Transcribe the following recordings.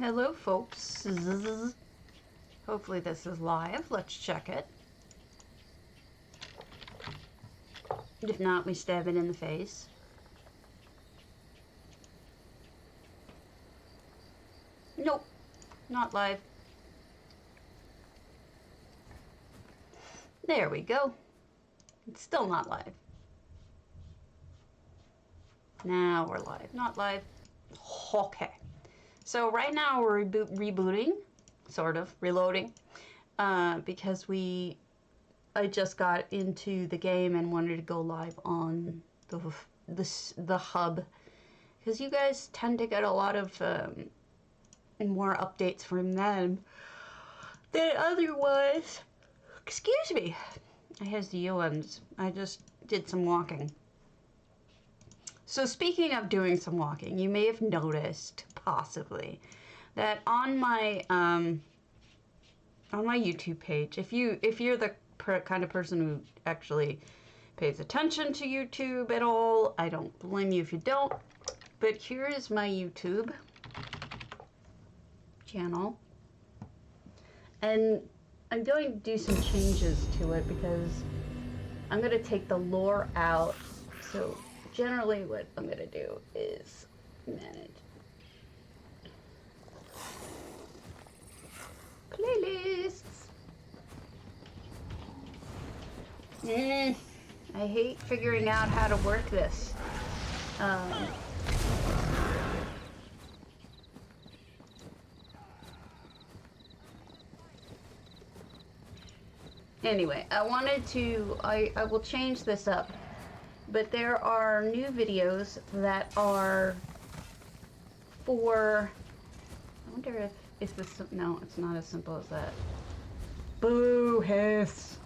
Hello, folks. Hopefully this is live. Let's check it. If not, we stab it in the face. Nope, not live. There we go. It's still not live. Now we're live. Not live. Okay. So right now we're rebooting, sort of, reloading, because I just got into the game and wanted to go live on the hub, because you guys tend to get a lot of more updates from them than otherwise. Excuse me. I have the Siuansong. I just did some walking. So speaking of doing some walking, you may have noticed, possibly, that on my YouTube page, if you're the kind of person who actually pays attention to YouTube at all, I don't blame you if you don't. But here is my YouTube channel, and I'm going to do some changes to it because I'm going to take the lore out. So generally what I'm going to do is manage playlists. I hate figuring out how to work this. Anyway, I will change this up. But there are new videos that are for, I wonder if this, no, it's not as simple as that. Boo, hiss.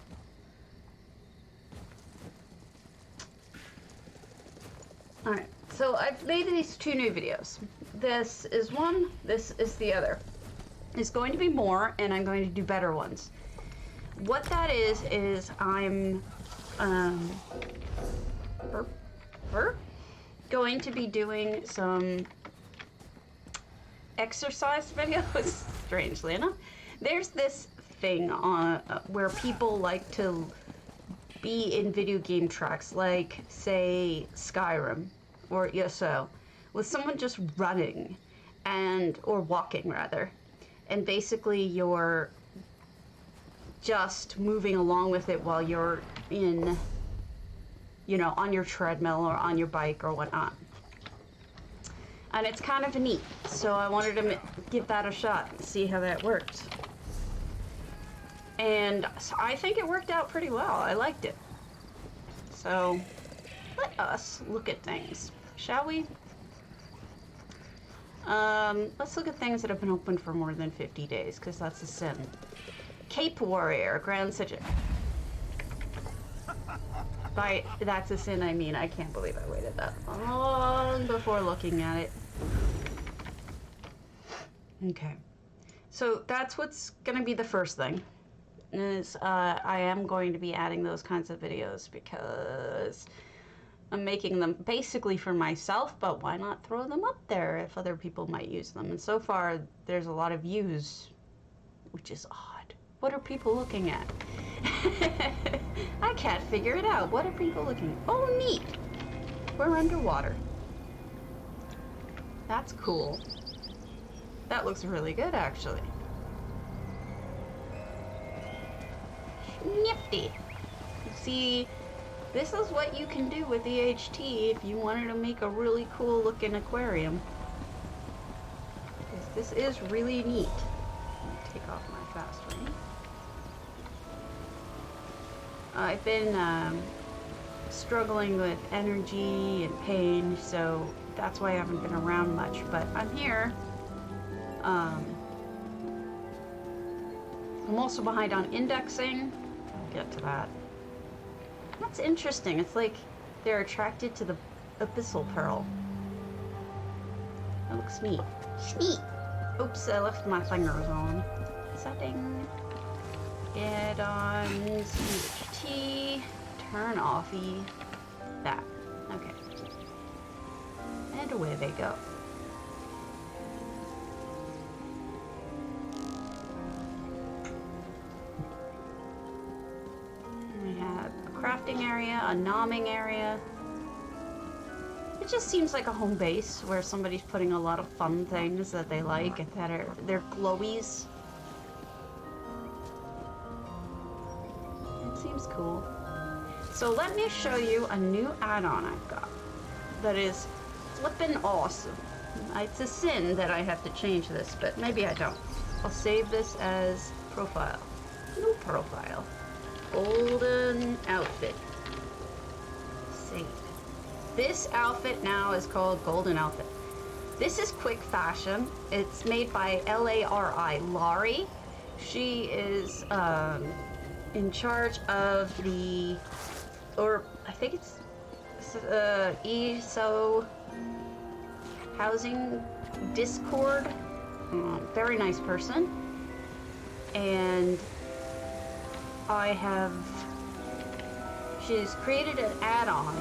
Alright, so I've made these two new videos. This is one, this is the other. It's going to be more, and I'm going to do better ones. What that is I'm, we're going to be doing some exercise videos, strangely enough. There's this thing on where people like to be in video game tracks, like, say, Skyrim or ESO, with someone just running or walking, rather. And basically you're just moving along with it while you're in, you know, on your treadmill or on your bike or whatnot. And it's kind of neat, so I wanted to give that a shot and see how that worked. And I think it worked out pretty well. I liked it. So let us look at things, shall we? Let's look at things that have been open for more than 50 days, because that's a sin. Cape Warrior, Grand Psijic. By that's a sin, I mean, I can't believe I waited that long before looking at it. Okay, so that's what's gonna be the first thing, is I am going to be adding those kinds of videos because I'm making them basically for myself, but why not throw them up there if other people might use them? And so far, there's a lot of views, which is odd. What are people looking at? I can't figure it out. What are people looking at? Oh, neat. We're underwater. That's cool. That looks really good, actually. Nifty. See, this is what you can do with the HT if you wanted to make a really cool looking aquarium. This is really neat. Take off my fast ring. I've been struggling with energy and pain, so that's why I haven't been around much, but I'm here. I'm also behind on indexing. I'll get to that. That's interesting. It's like they're attracted to the abyssal pearl. That looks neat. Neat! Oops, I left my fingers on. Setting. Get on CHT. Turn offy. That. Okay. And away they go. crafting area, a nomming area. It just seems like a home base where somebody's putting a lot of fun things that they like and that are they're glowies. It seems cool. So let me show you a new add-on I've got that is flippin' awesome. It's a sin that I have to change this, but maybe I don't. I'll save this as profile. New profile. Golden outfit. Save. This outfit now is called Golden Outfit. This is quick fashion. It's made by Lari. Laurie. She is in charge of the, or I think it's ESO housing Discord. Very nice person. And she's created an add-on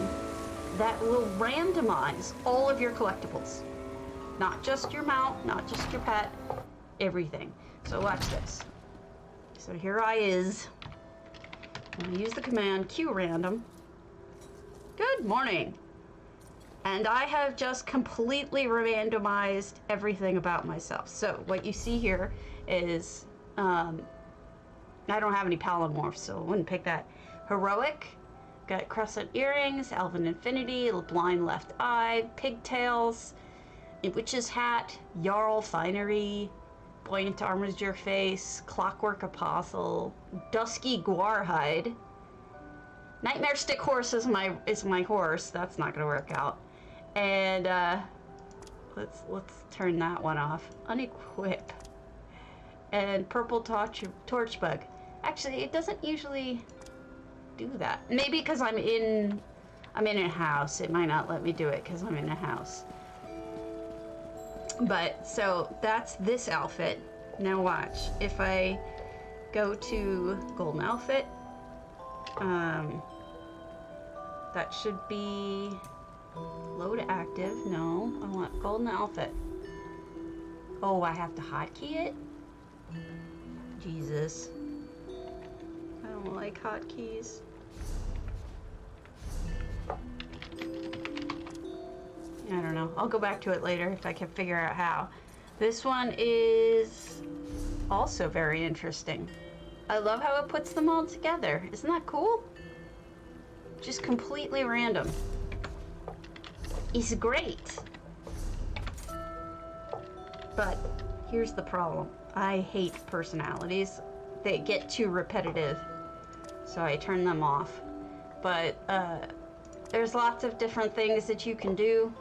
that will randomize all of your collectibles. Not just your mount, not just your pet, everything. So watch this. So here I is. I'm gonna use the command QRandom. Good morning. And I have just completely randomized everything about myself. So what you see here is, I don't have any polymorphs, so I wouldn't pick that. Heroic, got crescent earrings, elven infinity, blind left eye, pigtails, witch's hat, jarl finery, buoyant armiger face, clockwork apostle, dusky guarhide. Nightmare stick horse is my horse. That's not gonna work out. And let's turn that one off. Unequip. And purple torch bug. Actually, it doesn't usually do that. Maybe because I'm in a house. It might not let me do it because I'm in a house. But so that's this outfit. Now watch. If I go to golden outfit, that should be load active. No, I want golden outfit. Oh, I have to hotkey it? Jesus. I don't like hotkeys. I don't know. I'll go back to it later if I can figure out how. This one is also very interesting. I love how it puts them all together. Isn't that cool? Just completely random. It's great. But here's the problem. I hate personalities. They get too repetitive, so I turn them off. But there's lots of different things that you can do.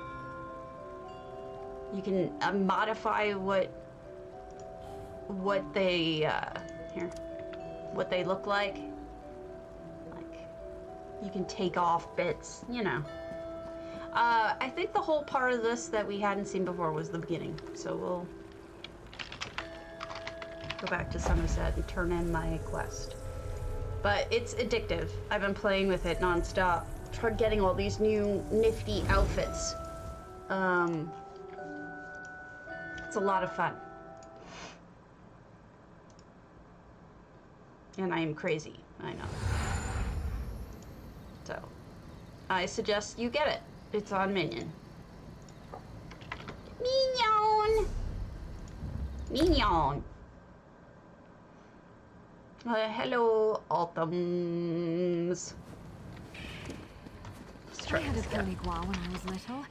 You can modify what they what they look like. Like you can take off bits, you know. I think the whole part of this that we hadn't seen before was the beginning, so we'll go back to Somerset and turn in my quest. But it's addictive. I've been playing with it nonstop, getting all these new nifty outfits. It's a lot of fun. And I am crazy, I know. So, I suggest you get it. It's on Minion. Minion! Minion! Hello, Autumns. Let's try I had a this guy. Bonigua when I was little.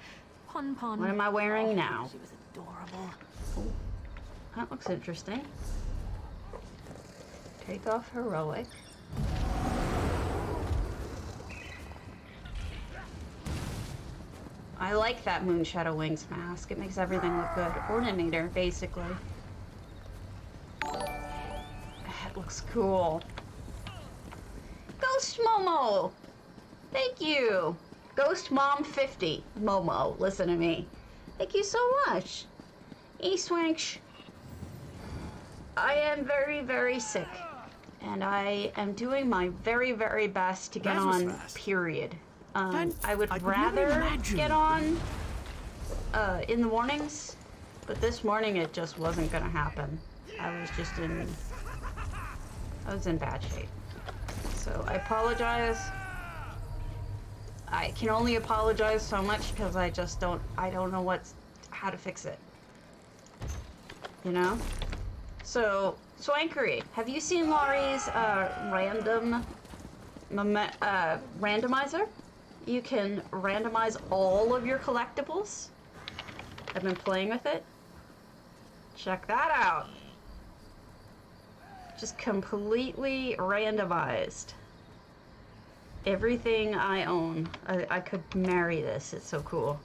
Pon Pon. What am I wearing now? She was adorable. Oh, that looks interesting. Take off heroic. I like that Moonshadow Wings mask. It makes everything look good. Ordinator, basically. That looks cool. Ghost Momo! Thank you! Ghost Mom 50. Momo, listen to me. Thank you so much. E-Swank. I am very, very sick. And I am doing my very, very best to get on, period. I would rather get on in the mornings, but this morning it just wasn't gonna happen. I was in bad shape. So I apologize. I can only apologize so much because I don't know how to fix it. You know? So, Swankery, have you seen Laurie's randomizer? You can randomize all of your collectibles. I've been playing with it. Check that out. Just completely randomized. Everything I own. I could marry this. It's so cool.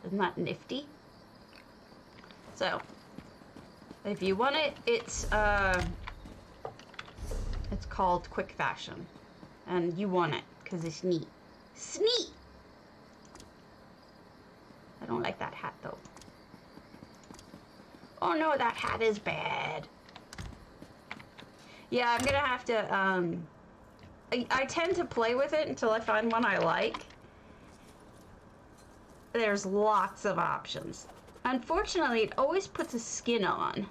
Isn't that nifty? So, if you want it, it's called Quick Fashion. And you want it, because it's neat. Sneak! I don't like that hat, though. Oh no, that hat is bad. Yeah, I'm gonna have to, I tend to play with it until I find one I like. There's lots of options. Unfortunately, it always puts a skin on.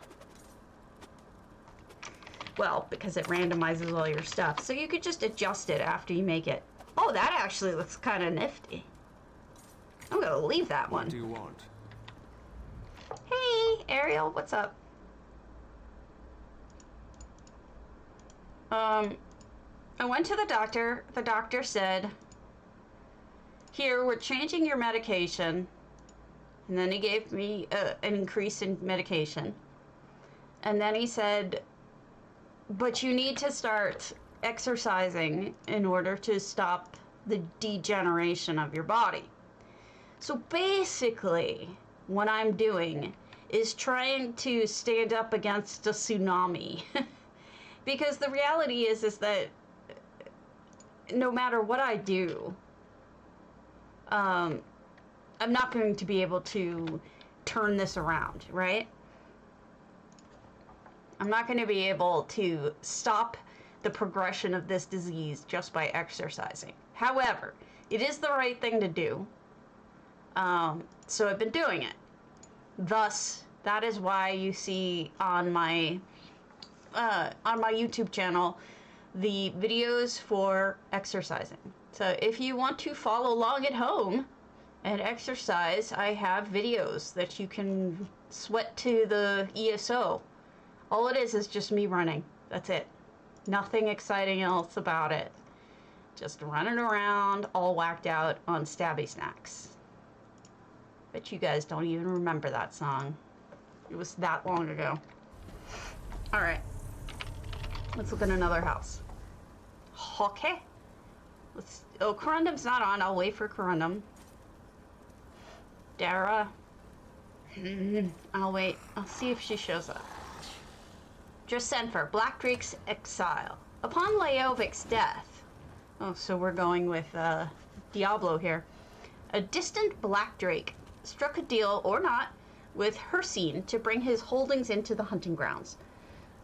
Well, because it randomizes all your stuff. So you could just adjust it after you make it. Oh, that actually looks kind of nifty. I'm gonna leave that one. What do you want? Hey, Ariel, what's up? I went to the doctor. The doctor said, here, we're changing your medication. And then he gave me an increase in medication. And then he said, but you need to start exercising in order to stop the degeneration of your body. So basically, what I'm doing is trying to stand up against a tsunami. Because the reality is that no matter what I do, I'm not going to be able to turn this around, right? I'm not going to be able to stop the progression of this disease just by exercising. However, it is the right thing to do. So I've been doing it. Thus, that is why you see on my YouTube channel the videos for exercising. So if you want to follow along at home and exercise, I have videos that you can sweat to the ESO. All it is just me running. That's it. Nothing exciting else about it. Just running around all whacked out on Stabby Snacks. Bet you guys don't even remember that song. It was that long ago. Alright. Let's look at another house. Okay. Oh, Corundum's not on. I'll wait for Corundum. Dara. I'll wait. I'll see if she shows up. Just sent for Blackdrake's Exile. Upon Leovic's death. Oh, so we're going with Diablo here. A distant Blackdrake struck a deal, or not, with Hercene to bring his holdings into the hunting grounds.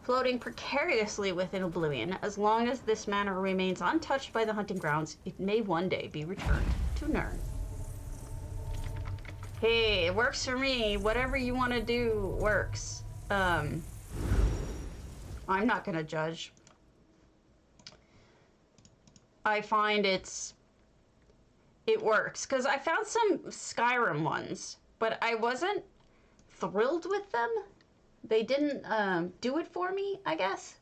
Floating precariously within oblivion, as long as this manor remains untouched by the hunting grounds, it may one day be returned to Nirn. Hey, it works for me. Whatever you want to do works. I'm not gonna judge. I find it works, because I found some Skyrim ones, but I wasn't thrilled with them. They didn't do it for me, I guess.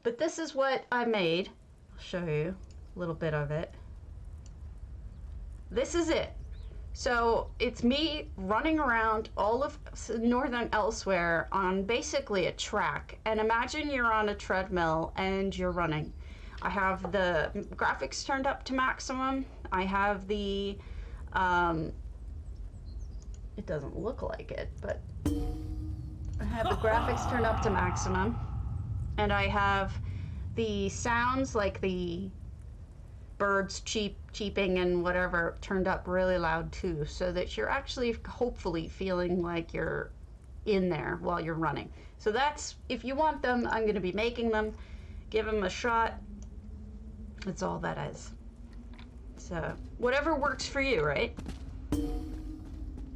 But this is what I made. I'll show you a little bit of it. This is it. So it's me running around all of northern Elsewhere on basically a track. And imagine you're on a treadmill and you're running. I have the graphics turned up to maximum. I have the, it doesn't look like it, but I have the graphics turned up to maximum. And I have the sounds like the birds cheeping and whatever turned up really loud too, so that you're actually hopefully feeling like you're in there while you're running. So that's, if you want them, I'm going to be making them. Give them a shot. That's all that is. So whatever works for you, right?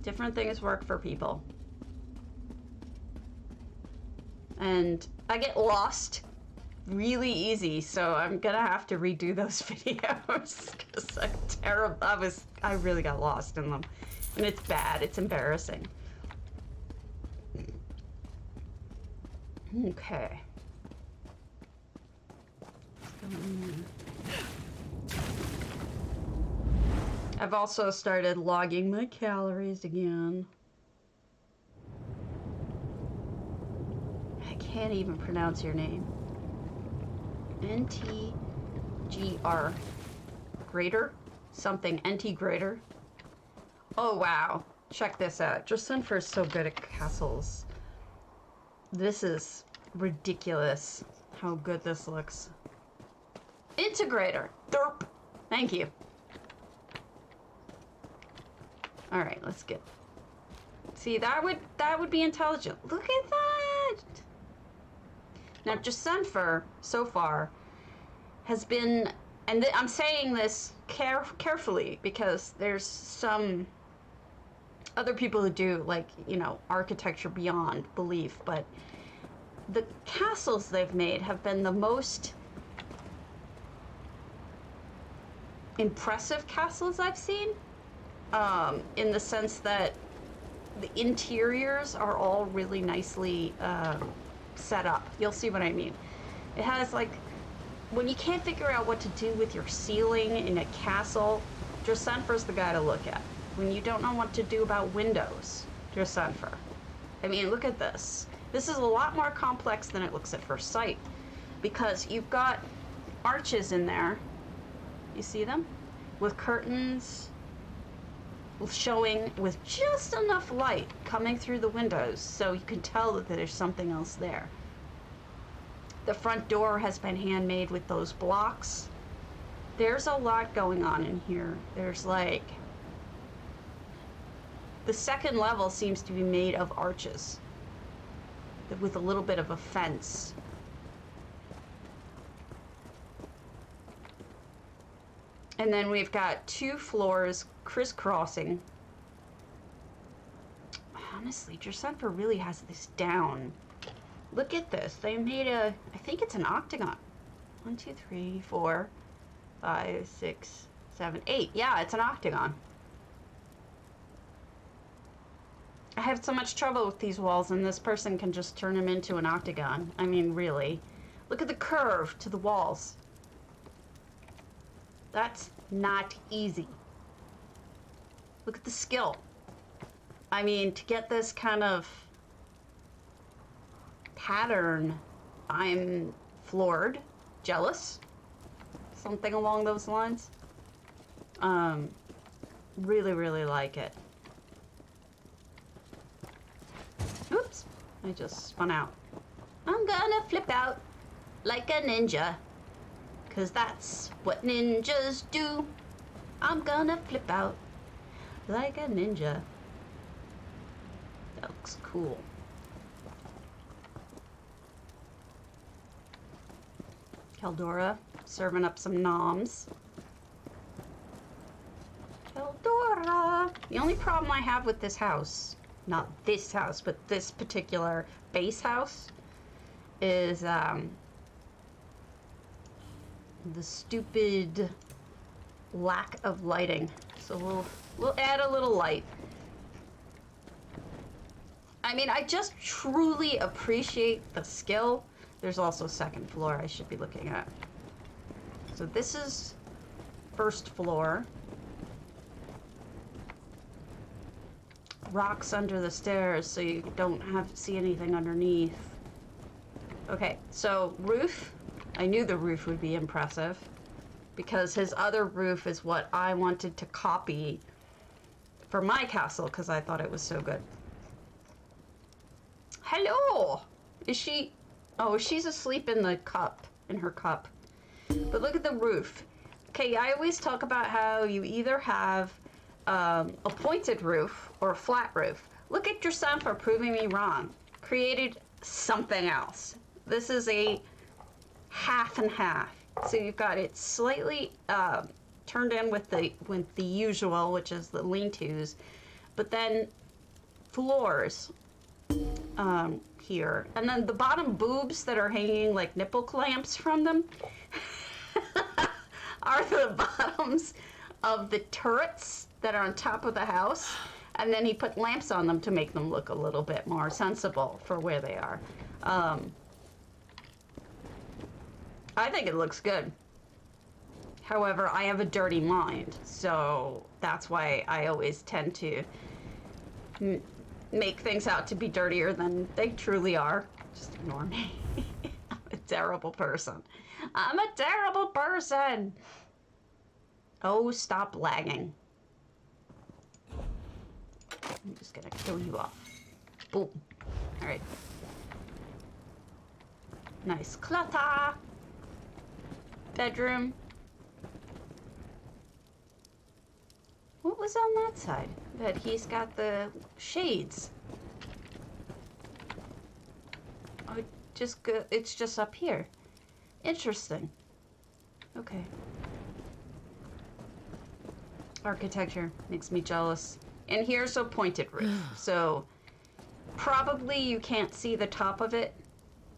Different things work for people. And I get lost really easy, so I'm gonna have to redo those videos because I'm terrible. I really got lost in them, and it's bad. It's embarrassing. Okay. I've also started logging my calories again. I can't even pronounce your name. NTGR. Greater? Something. NT Greater. Oh, wow. Check this out. Jacinfer is so good at castles. This is ridiculous how good this looks. Integrator. Derp. Thank you. All right, let's get. See, that would be intelligent. Look at that. Now, Jacinfer, so far, has been, and I'm saying this carefully because there's some other people who do, like, you know, architecture beyond belief, but the castles they've made have been the most impressive castles I've seen, in the sense that the interiors are all really nicely set up. You'll see what I mean. It has, like, when you can't figure out what to do with your ceiling in a castle, Jacinfer's the guy to look at. When you don't know what to do about windows, Jacinfer. I mean, look at this. This is a lot more complex than it looks at first sight, because you've got arches in there. You see them? With curtains showing with just enough light coming through the windows so you can tell that there's something else there. The front door has been handmade with those blocks. There's a lot going on in here. There's, like, the second level seems to be made of arches with a little bit of a fence. And then we've got 2 floors crisscrossing. Honestly, Jacinfer really has this down. Look at this. They made a, I think it's an octagon. 1, 2, 3, 4, 5, 6, 7, 8. Yeah, it's an octagon. I have so much trouble with these walls, and this person can just turn them into an octagon. I mean, really. Look at the curve to the walls. That's not easy. Look at the skill. I mean, to get this kind of pattern, I'm floored, jealous, something along those lines. Really, really like it. Oops, I just spun out. I'm gonna flip out like a ninja, 'cause that's what ninjas do. I'm gonna flip out like a ninja. That looks cool. Caldora serving up some noms. Caldora. The only problem I have with this house, not this house, but this particular base house, is the stupid lack of lighting. So we'll add a little light. I mean, I just truly appreciate the skill. There's also second floor I should be looking at. So this is first floor. Rocks under the stairs so you don't see anything underneath. Okay, so roof. I knew the roof would be impressive because his other roof is what I wanted to copy for my castle because I thought it was so good. Hello! Is she? Oh, she's asleep in the cup, in her cup. But look at the roof. Okay, I always talk about how you either have a pointed roof or a flat roof. Look at yourself for proving me wrong. Created something else. This is a half and half. So you've got it slightly turned in with the usual, which is the lean-tos, but then floors here. And then the bottom boobs that are hanging like nipple clamps from them are the bottoms of the turrets that are on top of the house. And then he put lamps on them to make them look a little bit more sensible for where they are. I think it looks good. However, I have a dirty mind, so that's why I always tend to make things out to be dirtier than they truly are. Just ignore me. I'm a terrible person. I'm a terrible person. Oh, stop lagging. I'm just gonna kill you off. Boom. All right. Nice clutter. Bedroom. What was on that side? That he's got the shades. Oh, it's just up here. Interesting. Okay. Architecture makes me jealous. And here's a pointed roof. So probably you can't see the top of it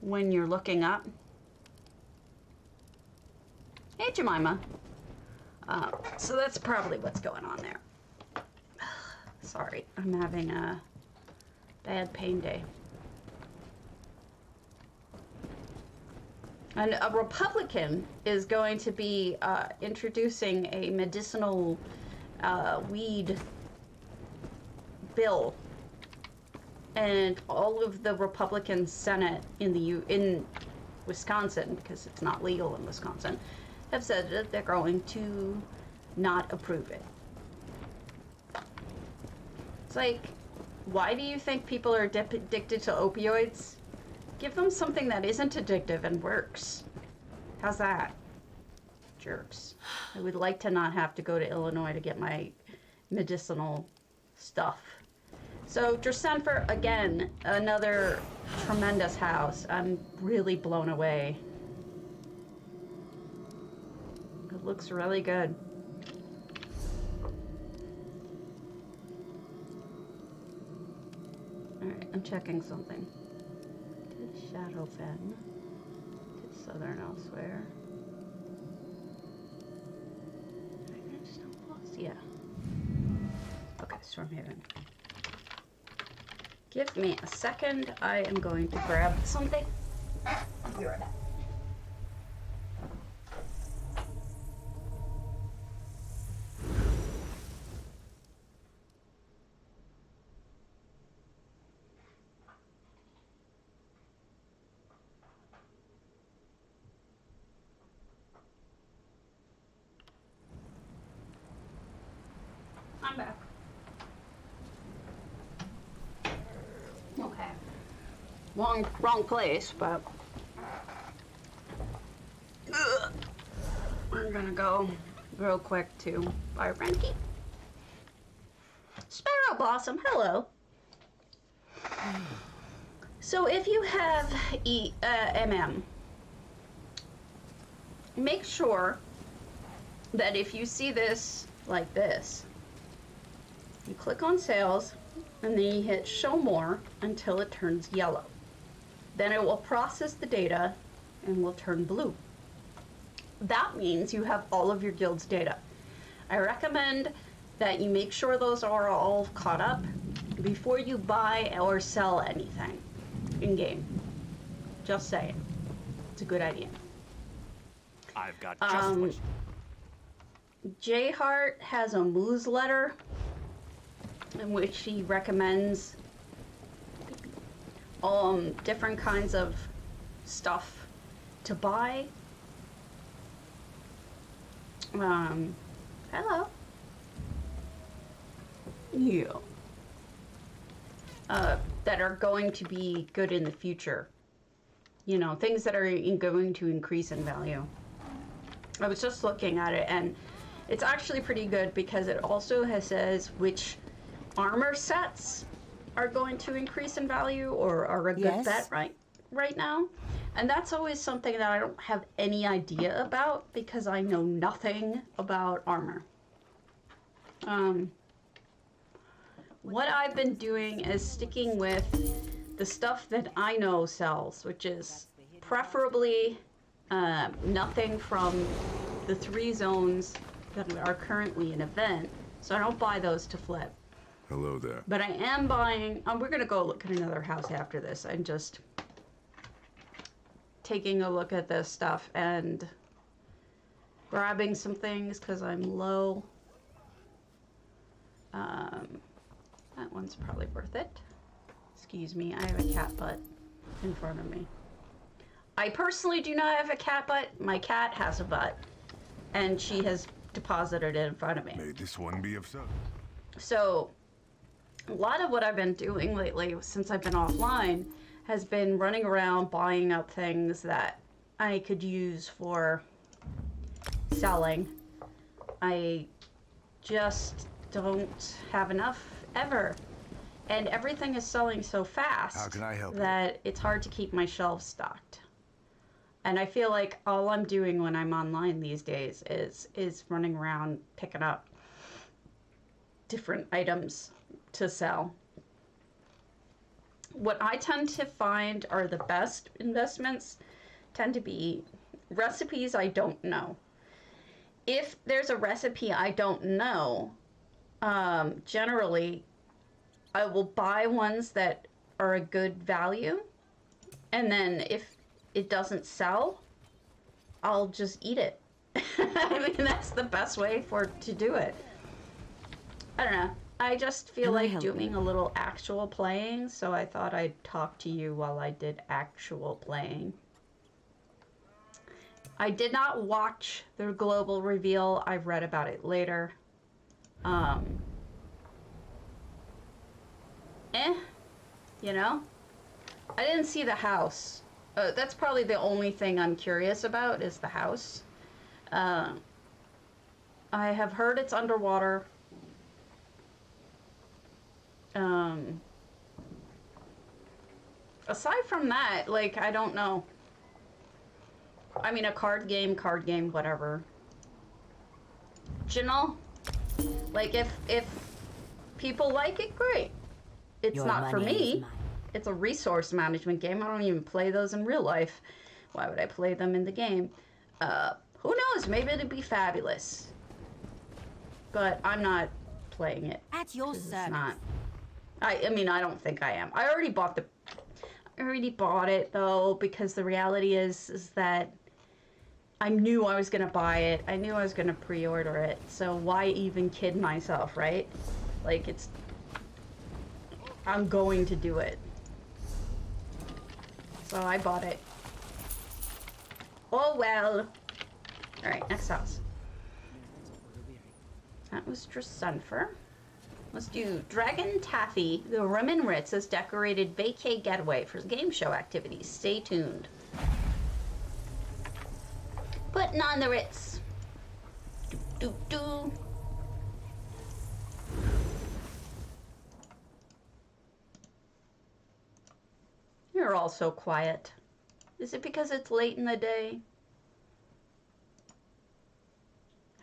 when you're looking up. Hey, Jemima. So that's probably what's going on there. Sorry, I'm having a bad pain day. And a Republican is going to be introducing a medicinal weed bill, and all of the Republican Senate in Wisconsin, because it's not legal in Wisconsin, have said that they're going to not approve it. It's like, why do you think people are addicted to opioids? Give them something that isn't addictive and works. How's that? Jerks. I would like to not have to go to Illinois to get my medicinal stuff. So Dresenfer, again, another tremendous house. I'm really blown away. It looks really good. Alright, I'm checking something. Did Shadowfen? Did Southern Elsewhere? Yeah. Okay, Stormhaven. Give me a second. I am going to grab something. I'll be right back. I'm back. Okay. Wrong place, but we're gonna go real quick to buy Renki. Sparrow Blossom, hello. So if you have MM, make sure that if you see this like this, you click on sales and then you hit show more until it turns yellow. Then it will process the data and will turn blue. That means you have all of your guild's data. I recommend that you make sure those are all caught up before you buy or sell anything in game. Just saying. It's a good idea. I've got just what J Hart has a newsletter in which he recommends different kinds of stuff to buy. Hello. Yeah. That are going to be good in the future. You know, things that are going to increase in value. I was just looking at it, and it's actually pretty good because it also says which armor sets are going to increase in value or are a good bet right now. And that's always something that I don't have any idea about because I know nothing about armor. What I've been doing is sticking with the stuff that I know sells, which is preferably nothing from the 3 zones that are currently an event. So I don't buy those to flip. Hello there. But I am buying, we're gonna go look at another house after this. I'm just taking a look at this stuff and grabbing some things because I'm low. That one's probably worth it. Excuse me, I have a cat butt in front of me. I personally do not have a cat butt. My cat has a butt, and she has deposited it in front of me. May this one be of service. So, a lot of what I've been doing lately, since I've been offline, has been running around buying up things that I could use for selling. I just don't have enough ever. And everything is selling so fast How can I help that it's hard to keep my shelves stocked. And I feel like all I'm doing when I'm online these days is running around picking up different items to sell. What I tend to find are the best investments tend to be recipes I don't know. If there's a recipe I don't know, generally I will buy ones that are a good value, and then if it doesn't sell, I'll just eat it. I mean, that's the best way to do it. I don't know. I just feel like doing a little actual playing, so I thought I'd talk to you while I did actual playing. I did not watch the global reveal. I've read about it later. You know? I didn't see the house. That's probably the only thing I'm curious about is the house. I have heard it's underwater. Aside from that, like, I don't know. I mean, a card game, whatever. You know? Like, if people like it, great. It's not for me. It's a resource management game. I don't even play those in real life. Why would I play them in the game? Who knows? Maybe it'd be fabulous. But I'm not playing it. At your service. Not. I mean, I don't think I am. I already bought it though, because the reality is that I knew I was gonna buy it. I knew I was gonna pre-order it. So why even kid myself, right? Like, I'm going to do it. So I bought it. Oh well. Alright, next house. That was Drasunfer. Let's do Dragon Taffy. The Rimmen Ritz has decorated vacay getaway for game show activities. Stay tuned. Putting on the Ritz. Do do do. You're all so quiet. Is it because it's late in the day?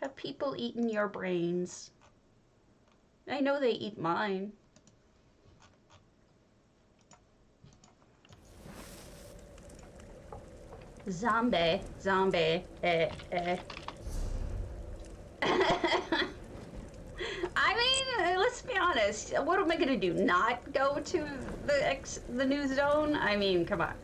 Have people eaten your brains? I know they eat mine. Zombie. I mean, let's be honest. What am I gonna do? Not go to the new zone? I mean, come on.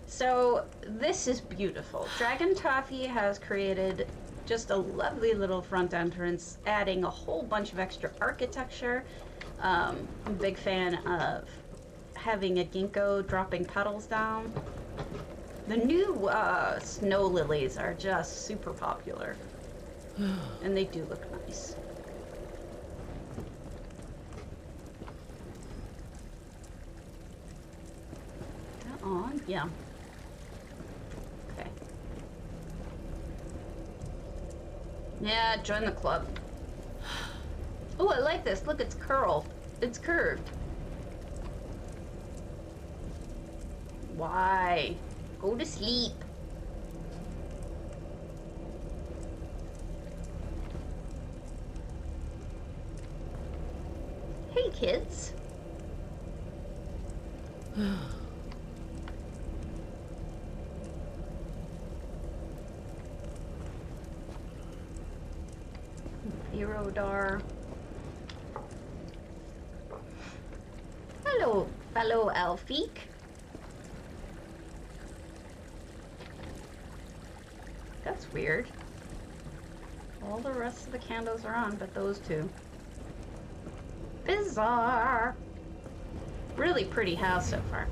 So this is beautiful. Dragon Taffy has created just a lovely little front entrance, adding a whole bunch of extra architecture. I'm a big fan of having a ginkgo dropping petals down. The new snow lilies are just super popular, and they do look nice. On? Yeah. Okay. Yeah, join the club. Oh, I like this. Look, it's curled. It's curved. Why? Go to sleep. Hey, kids. Irodar. Hello, fellow Elfique. That's weird. All the rest of the candles are on, but those two. Bizarre. Really pretty house so far.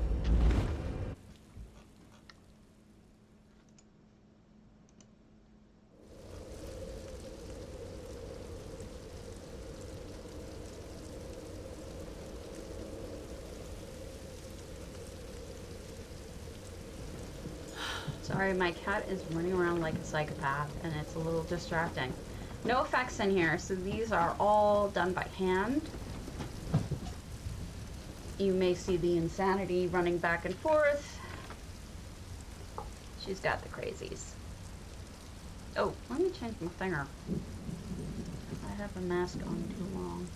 Sorry, my cat is running around like a psychopath and it's a little distracting. No effects in here, so these are all done by hand. You may see the insanity running back and forth. She's got the crazies. Oh, let me change my finger. I have a mask on too long.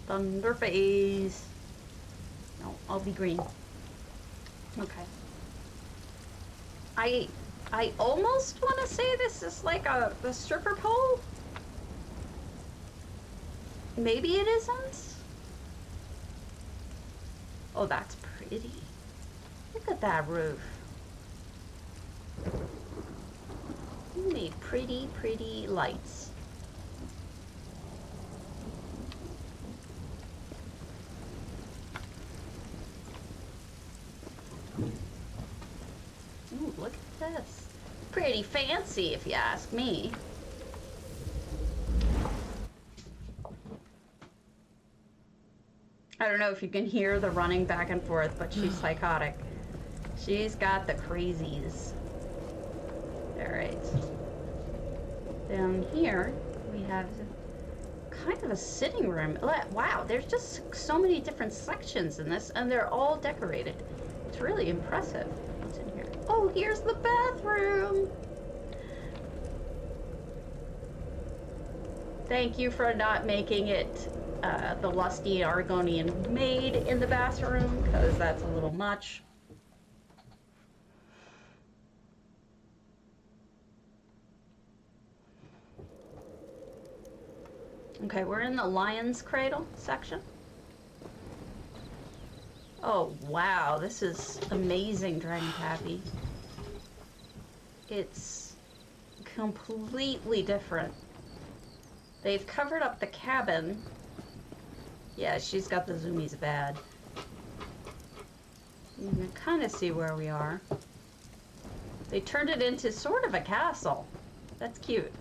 Thunderface. No, I'll be green. Okay. I almost want to say this is like a stripper pole. Maybe it isn't. Oh, that's pretty. Look at that roof. You need pretty, pretty lights. Ooh, look at this. Pretty fancy, if you ask me. I don't know if you can hear the running back and forth, but she's psychotic. She's got the crazies. Alright. Down here, we have kind of a sitting room. Wow, there's just so many different sections in this, and they're all decorated. It's really impressive. What's in here? Oh, here's the bathroom! Thank you for not making it the lusty Argonian maid in the bathroom, because that's a little much. Okay, we're in the lion's cradle section. Oh, wow, this is amazing, Dragon Taffy. It's completely different. They've covered up the cabin. Yeah, she's got the zoomies bad. You can kind of see where we are. They turned it into sort of a castle. That's cute.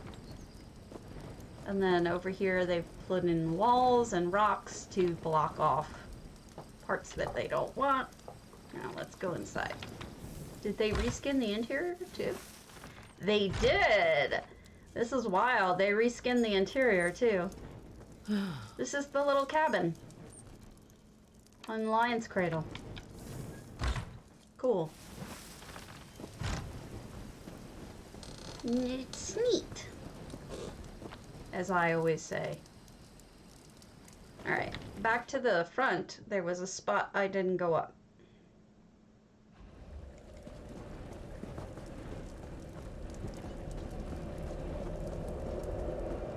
And then over here they've put in walls and rocks to block off parts that they don't want. Now let's go inside. Did they reskin the interior too? They did! This is wild. They reskinned the interior too. This is the little cabin on Lion's Cradle. Cool. It's neat, as I always say. Alright, back to the front. There was a spot I didn't go up.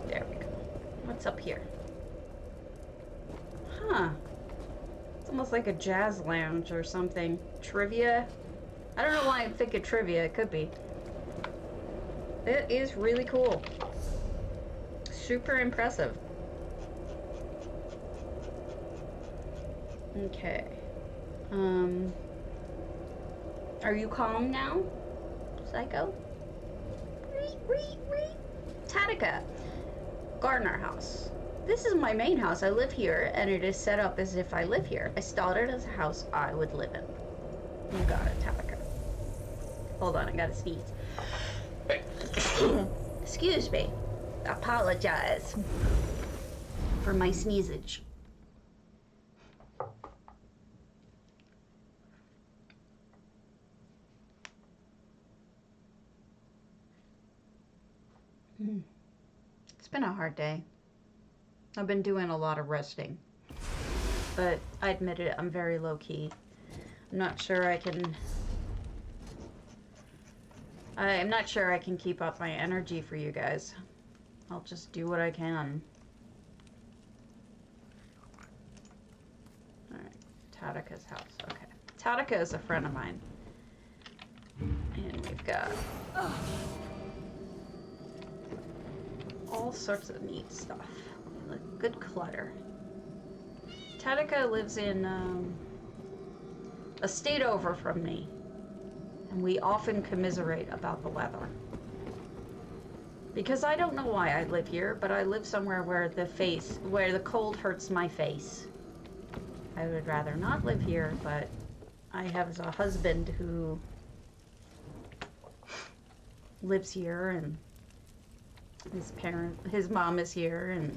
There we go. What's up here? Huh. It's almost like a jazz lounge or something. Trivia? I don't know why I'm thinking trivia. It could be. It is really cool. Super impressive. Okay. Are you calm now, Psycho? Tatica. Gardner house. This is my main house. I live here, and it is set up as if I live here. I started as a house I would live in. You got it, Tatica. Hold on, I gotta sneeze. Excuse me. Apologize for my sneezage. It's been a hard day. I've been doing a lot of resting. But I admit it, I'm very low-key. I'm not sure I can... I'm not sure I can keep up my energy for you guys. I'll just do what I can. Alright, Tatika's house. Okay. Tatika is a friend of mine. And we've got all sorts of neat stuff. Like good clutter. Tatika lives in a state over from me. And we often commiserate about the weather. Because I don't know why I live here, but I live somewhere where the cold hurts my face. I would rather not live here, but I have a husband who lives here, and his mom is here, and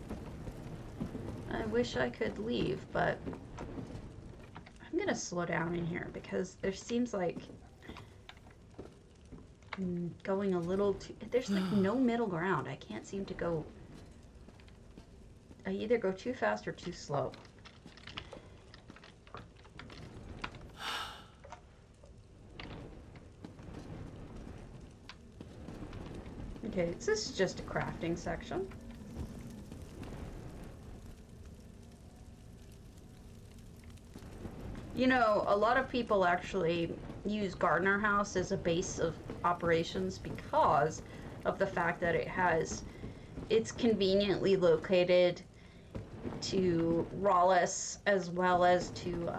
I wish I could leave, but I'm gonna slow down in here because there seems like going a little too... There's like no middle ground. I can't seem to go... I either go too fast or too slow. Okay, so this is just a crafting section. You know, a lot of people actually use Gardner House as a base of operations because of the fact that it's conveniently located to Rawless as well as to,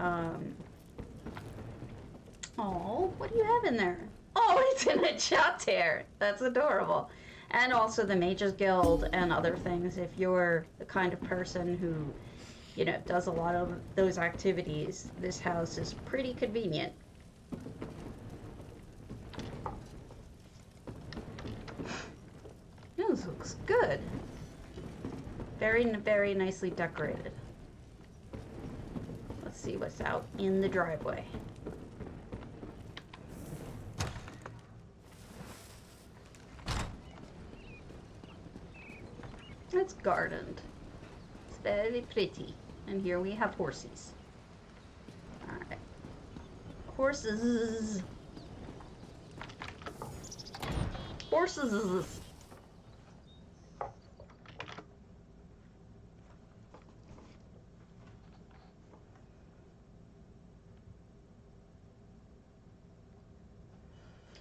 oh, what do you have in there? Oh, it's in a chapter. That's adorable. And also the Mages Guild and other things. If you're the kind of person who, you know, does a lot of those activities, this house is pretty convenient. This looks good. Very, very nicely decorated. Let's see what's out in the driveway. It's gardened. It's very pretty. And here we have horses. Alright. Horses. Horses.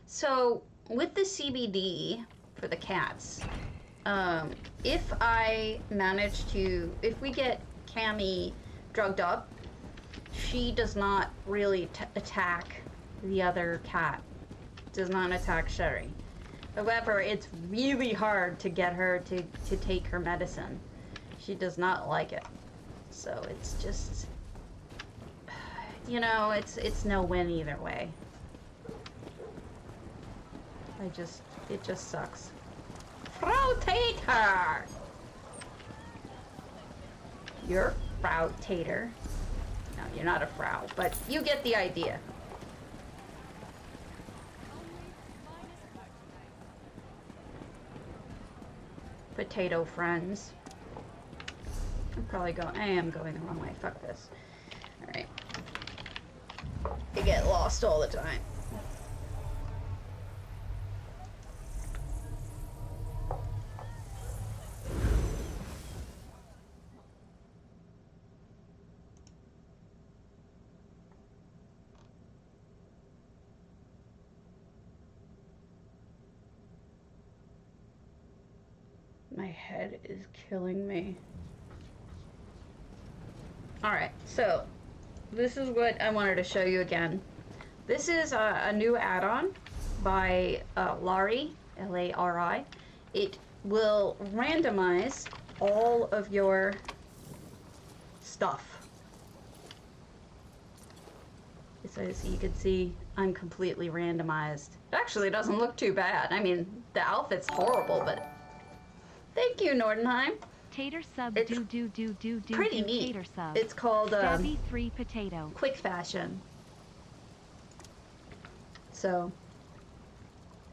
So, with the CBD for the cats, if we get Cammy drugged up, she does not really attack the other cat. Does not attack Sherry. However, it's really hard to get her to take her medicine. She does not like it. So it's just, you know, it's no win either way. It just sucks. Frau Tater! You're Frau Tater. No, you're not a Frau, but you get the idea. Potato friends. I am going the wrong way. Fuck this. Alright. I get lost all the time. My head is killing me. Alright, so this is what I wanted to show you again. This is a new add-on by Lari, L-A-R-I. It will randomize all of your stuff. So as you can see, I'm completely randomized. It actually doesn't look too bad. I mean, the outfit's horrible, but... Thank you, Nordenheim. Tater sub It's do pretty neat. Tater sub. It's called Stabby 3 potato. Quick Fashion. So,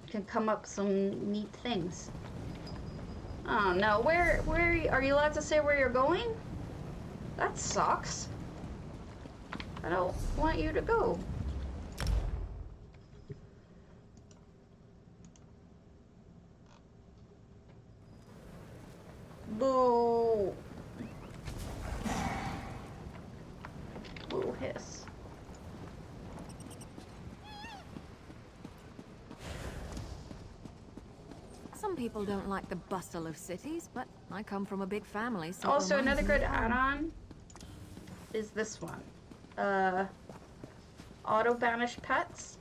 you can come up with some neat things. Oh no, where are you allowed to say where you're going? That sucks. I don't want you to go. Boo. Boo hiss. Some people don't like the bustle of cities, but I come from a big family, so Also, another good add-on is this one. Auto banish pets.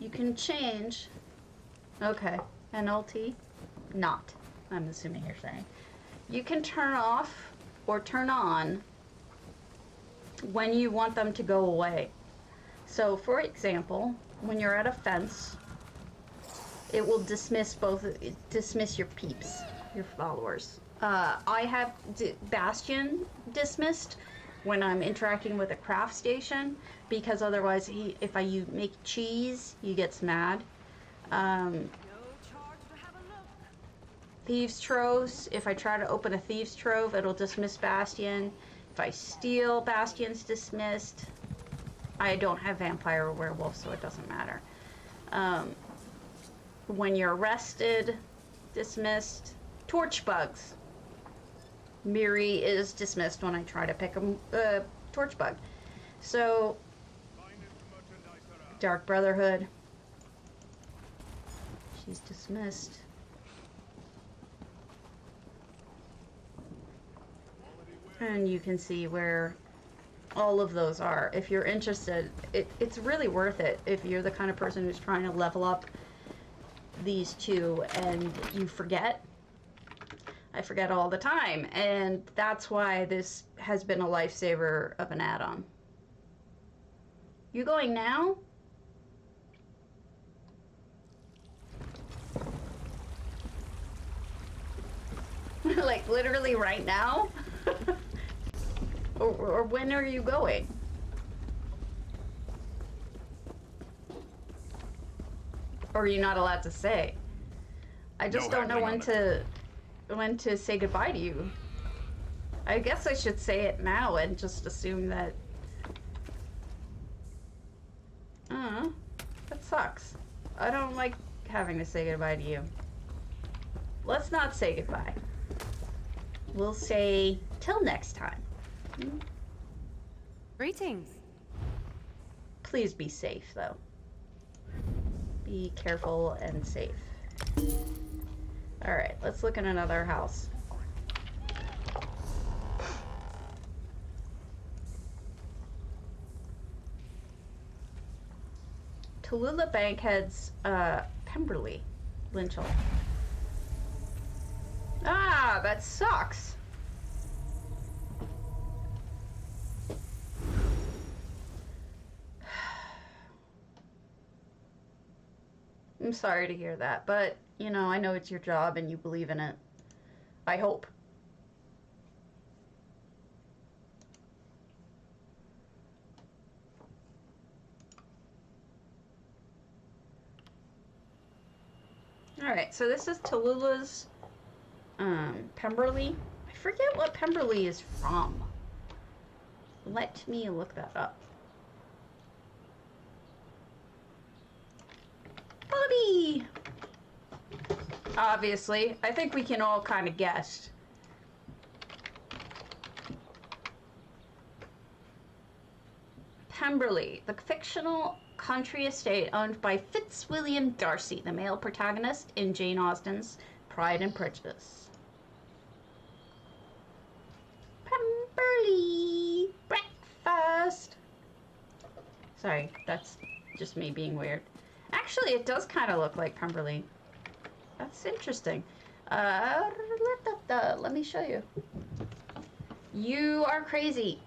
You can change. Okay, NLT. Not. I'm assuming you're saying. You can turn off or turn on when you want them to go away. So, for example, when you're at a fence, it will dismiss your peeps, your followers. I have Bastion dismissed when I'm interacting with a craft station, because otherwise if you make cheese, he gets mad. Thieves' troves, if I try to open a thieves' trove, it'll dismiss Bastion. If I steal, Bastion's dismissed. I don't have vampire or werewolf, so it doesn't matter. When you're arrested, dismissed. Torch bugs. Miri is dismissed when I try to pick a torch bug. So, Dark Brotherhood. She's dismissed. And you can see where all of those are. If you're interested, it's really worth it if you're the kind of person who's trying to level up these two and you forget. I forget all the time, and that's why this has been a lifesaver of an add-on. You going now? Like literally right now? or when are you going? Or are you not allowed to say? I just don't know when to say goodbye to you. I guess I should say it now and just assume that. That sucks. I don't like having to say goodbye to you. Let's not say goodbye. We'll say till next time. Greetings. Please be safe, though. Be careful and safe. Alright, let's look at another house. Tallulah Bankhead's Pemberley, linchal. Ah, that sucks. I'm sorry to hear that, but, you know, I know it's your job and you believe in it. I hope. Alright, so this is Tallulah's Pemberley. I forget what Pemberley is from. Let me look that up. Bobby! Obviously, I think we can all kind of guess. Pemberley, the fictional country estate owned by Fitzwilliam Darcy, the male protagonist in Jane Austen's Pride and Prejudice. Pemberley breakfast. Sorry, that's just me being weird. Actually, it does kind of look like Pemberley. That's interesting. Let me show you. You are crazy.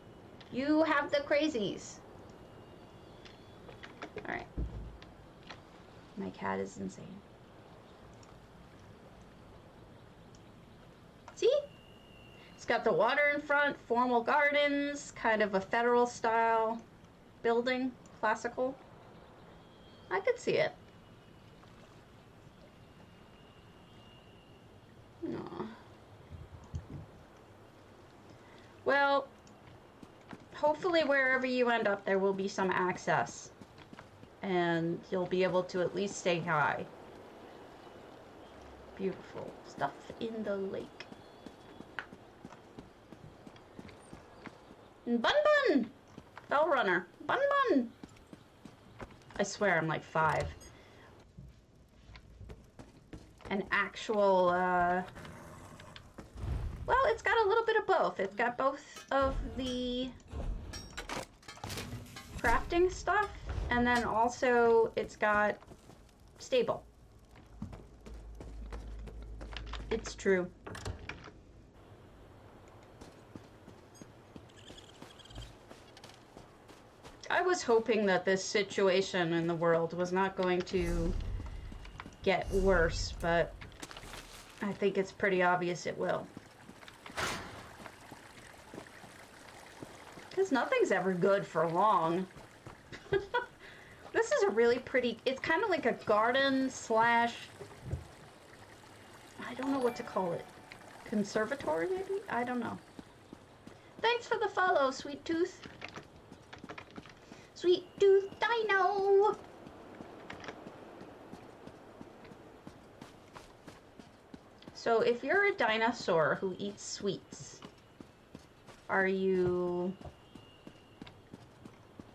You have the crazies. Alright. My cat is insane. See? It's got the water in front, formal gardens, kind of a federal style building, classical. I could see it. Aww. Well, hopefully wherever you end up, there will be some access. And you'll be able to at least say hi. Beautiful stuff in the lake. And Bun Bun! Bell Runner. Bun Bun! I swear I'm like 5. An actual, well, it's got a little bit of both. It's got both of the crafting stuff, and then also it's got stable. It's true. I was hoping that this situation in the world was not going to get worse, but I think it's pretty obvious it will. Because nothing's ever good for long. This is a really pretty, it's kind of like a garden slash, I don't know what to call it. Conservatory, maybe? I don't know. Thanks for the follow, Sweet Tooth. Sweet Tooth Dino! So if you're a dinosaur who eats sweets, are you...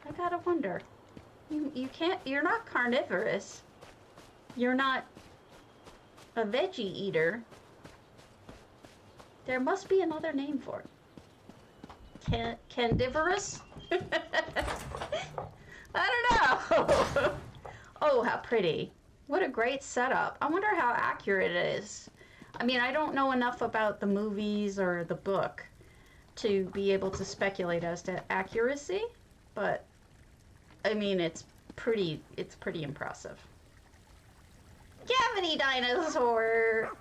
I gotta wonder. You can't, you're not carnivorous. You're not a veggie eater. There must be another name for it. Candivorous? I don't know. Oh, how pretty. What a great setup. I wonder how accurate it is. I mean, I don't know enough about the movies or the book to be able to speculate as to accuracy, but I mean, it's pretty impressive. Cavity dinosaur.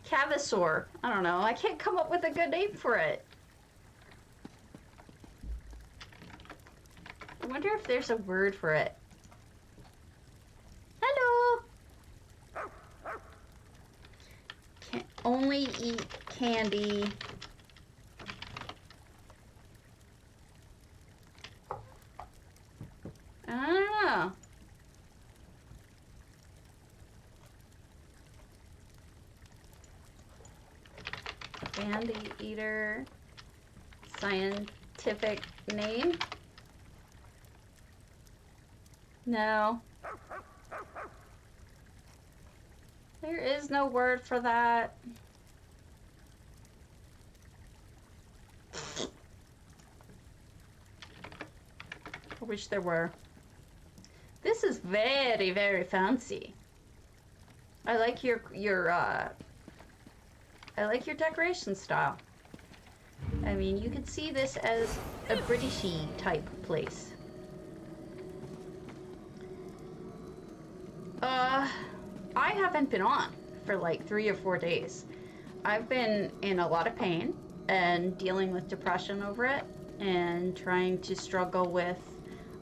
Cavasaur. I don't know. I can't come up with a good name for it. I wonder if there's a word for it. Hello. Can only eat candy. I don't know. Candy eater. Scientific name? No. There is no word for that. I wish there were. This is very, very fancy. I like your I like your decoration style. I mean, you could see this as a Britishy type place. I haven't been on for like 3 or 4 days. I've been in a lot of pain and dealing with depression over it and trying to struggle with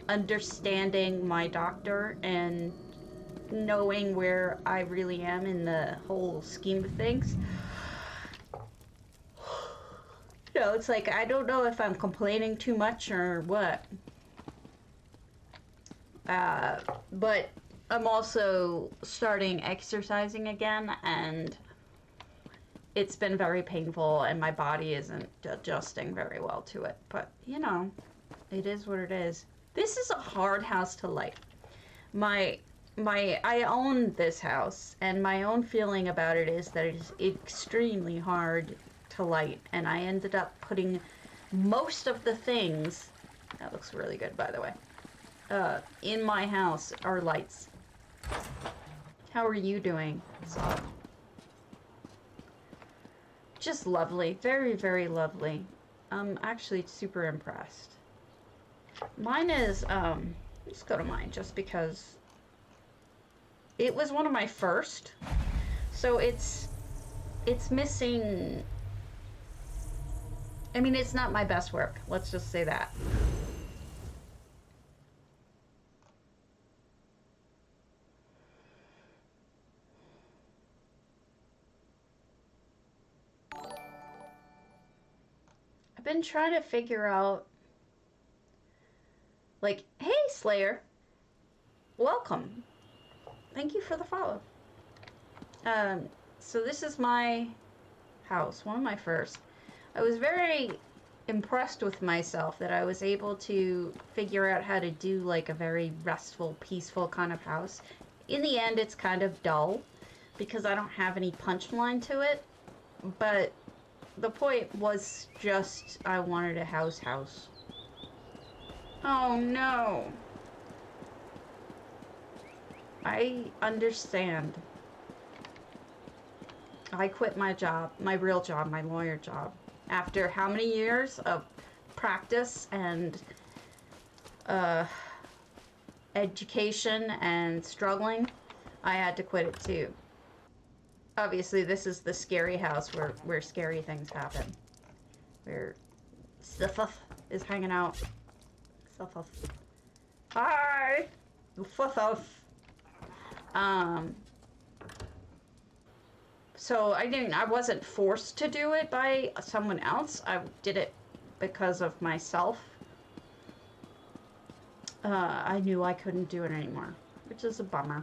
understanding my doctor and knowing where I really am in the whole scheme of things. You know, it's like, I don't know if I'm complaining too much or what. But I'm also starting exercising again, and it's been very painful, and my body isn't adjusting very well to it. But, you know, it is what it is. This is a hard house to light. I own this house, and my own feeling about it is that it is extremely hard to light, and I ended up putting most of the things, that looks really good by the way, in my house are lights. How are you doing? So, just lovely, very, very lovely. I'm actually super impressed. Mine is, let's go to mine just because it was one of my first, so it's missing. I mean, it's not my best work. Let's just say that. I've been trying to figure out, like, hey, Slayer, welcome. Thank you for the follow. So this is my house, one of my first. I was very impressed with myself that I was able to figure out how to do like a very restful, peaceful kind of house. In the end, it's kind of dull because I don't have any punchline to it, but the point was just I wanted a house. Oh no. I understand. I quit my job, my real job, my lawyer job. After how many years of practice and education and struggling, I had to quit it too. Obviously, this is the scary house where scary things happen. Where stuff is hanging out. Stuff. Hi! Stuff. So I wasn't forced to do it by someone else. I did it because of myself. I knew I couldn't do it anymore, which is a bummer.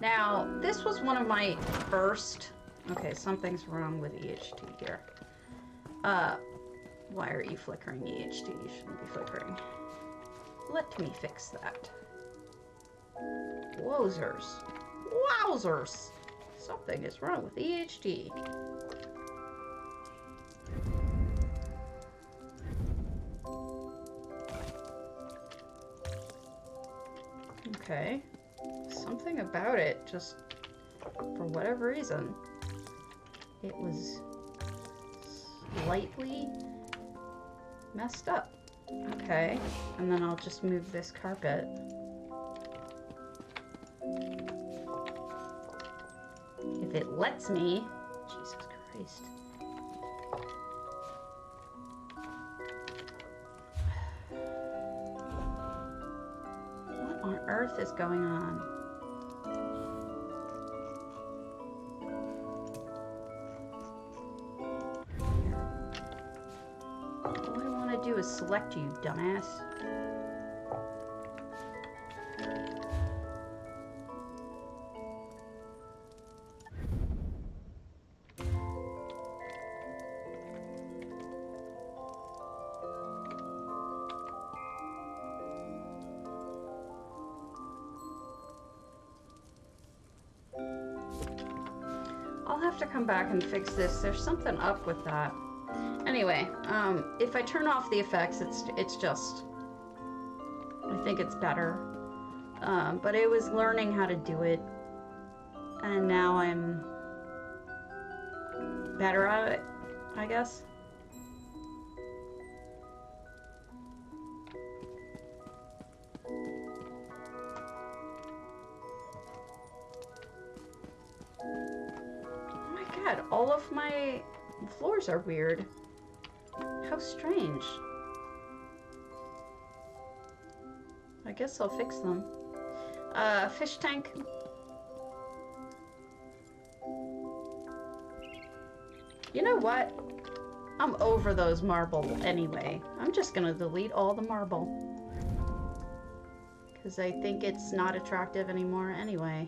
Now, this was one of my first... Okay, something's wrong with EHT here. Why are you flickering, EHT? You shouldn't be flickering. Let me fix that. Wowzers. Wowzers! Something is wrong with EHT. Okay. Something about it, just for whatever reason, it was slightly messed up. Okay, and then I'll just move this carpet. If it lets me. Jesus Christ. What on earth is going on? All I want to do is select you, dumbass. I'll have to come back and fix this. There's something up with that. Anyway, if I turn off the effects, it's just... I think it's better. But it was learning how to do it. And now I'm better at it, I guess. God, all of my floors are weird. How strange. I guess I'll fix them. Fish tank. You know what? I'm over those marble anyway. I'm just gonna delete all the marble. Because I think it's not attractive anymore anyway.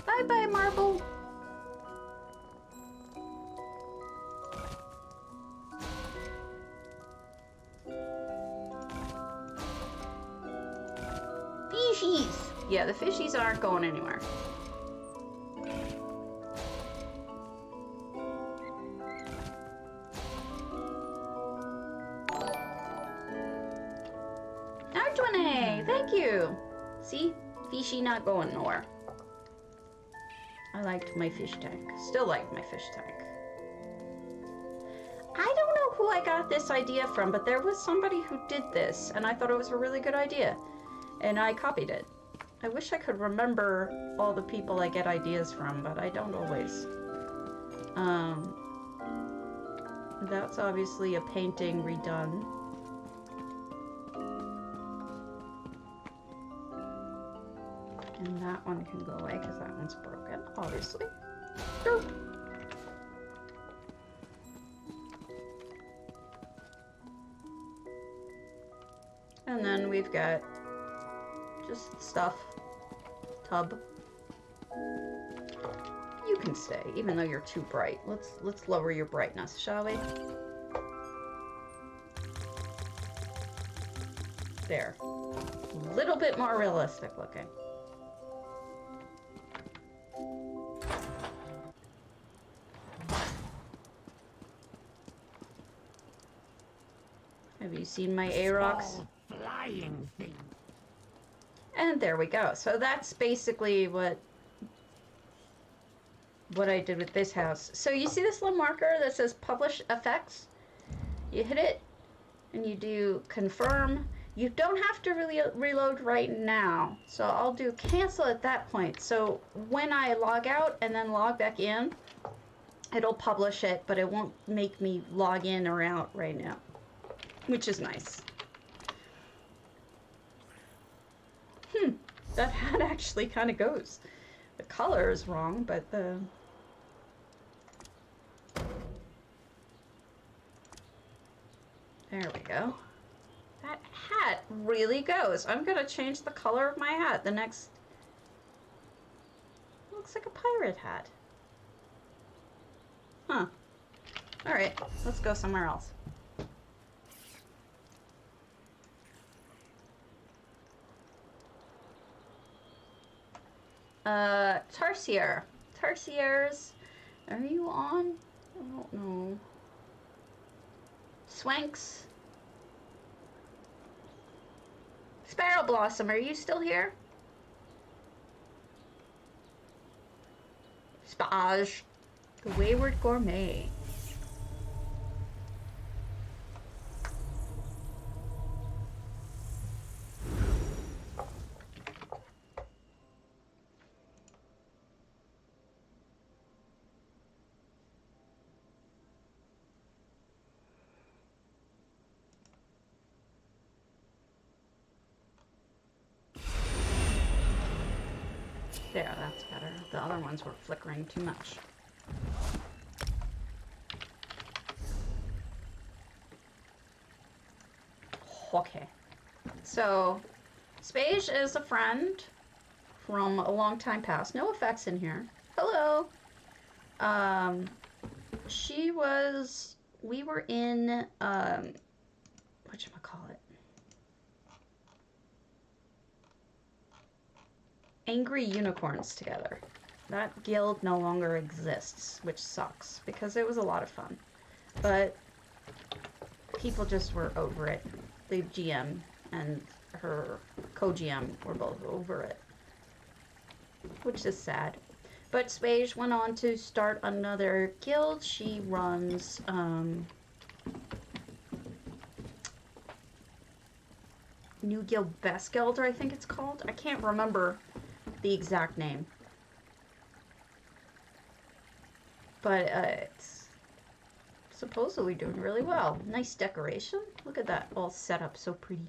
Bye-bye, marble. Fishies! Yeah, the fishies aren't going anywhere. Artwane! Thank you! See? Fishy not going nowhere. I liked my fish tank. Still like my fish tank. I don't know who I got this idea from, but there was somebody who did this, and I thought it was a really good idea. And I copied it. I wish I could remember all the people I get ideas from, but I don't always. That's obviously a painting redone. And that one can go away because that one's broken, obviously. Derp. And then we've got just stuff. Tub. You can stay, even though you're too bright. Let's lower your brightness, shall we? There. A little bit more realistic looking. Have you seen my A-Rocks? Flying thing. And there we go. So that's basically what I did with this house. So you see this little marker that says Publish Effects? You hit it, and you do Confirm. You don't have to really reload right now. So I'll do Cancel at that point. So when I log out and then log back in, it'll publish it, but it won't make me log in or out right now, which is nice. That hat actually kind of goes. The color is wrong, but the... There we go. That hat really goes. I'm gonna change the color of my hat. The next... Looks like a pirate hat. Huh. Alright, let's go somewhere else. Tarsier. Tarsiers. Are you on? I don't know. Swanks. Sparrow Blossom, are you still here? Spage. The Wayward Gourmet. There, that's better. The other ones were flickering too much. Okay. So, Spage is a friend from a long time past. No effects in here. Hello! We were in, whatchamacallit? Angry Unicorns together. That guild no longer exists, which sucks, because it was a lot of fun. But people just were over it. The GM and her co-GM were both over it, which is sad. But Spage went on to start another guild. She runs, New Guild Best Guilder, I think it's called. I can't remember the exact name. But it's supposedly doing really well. Nice decoration. Look at that, all set up so pretty.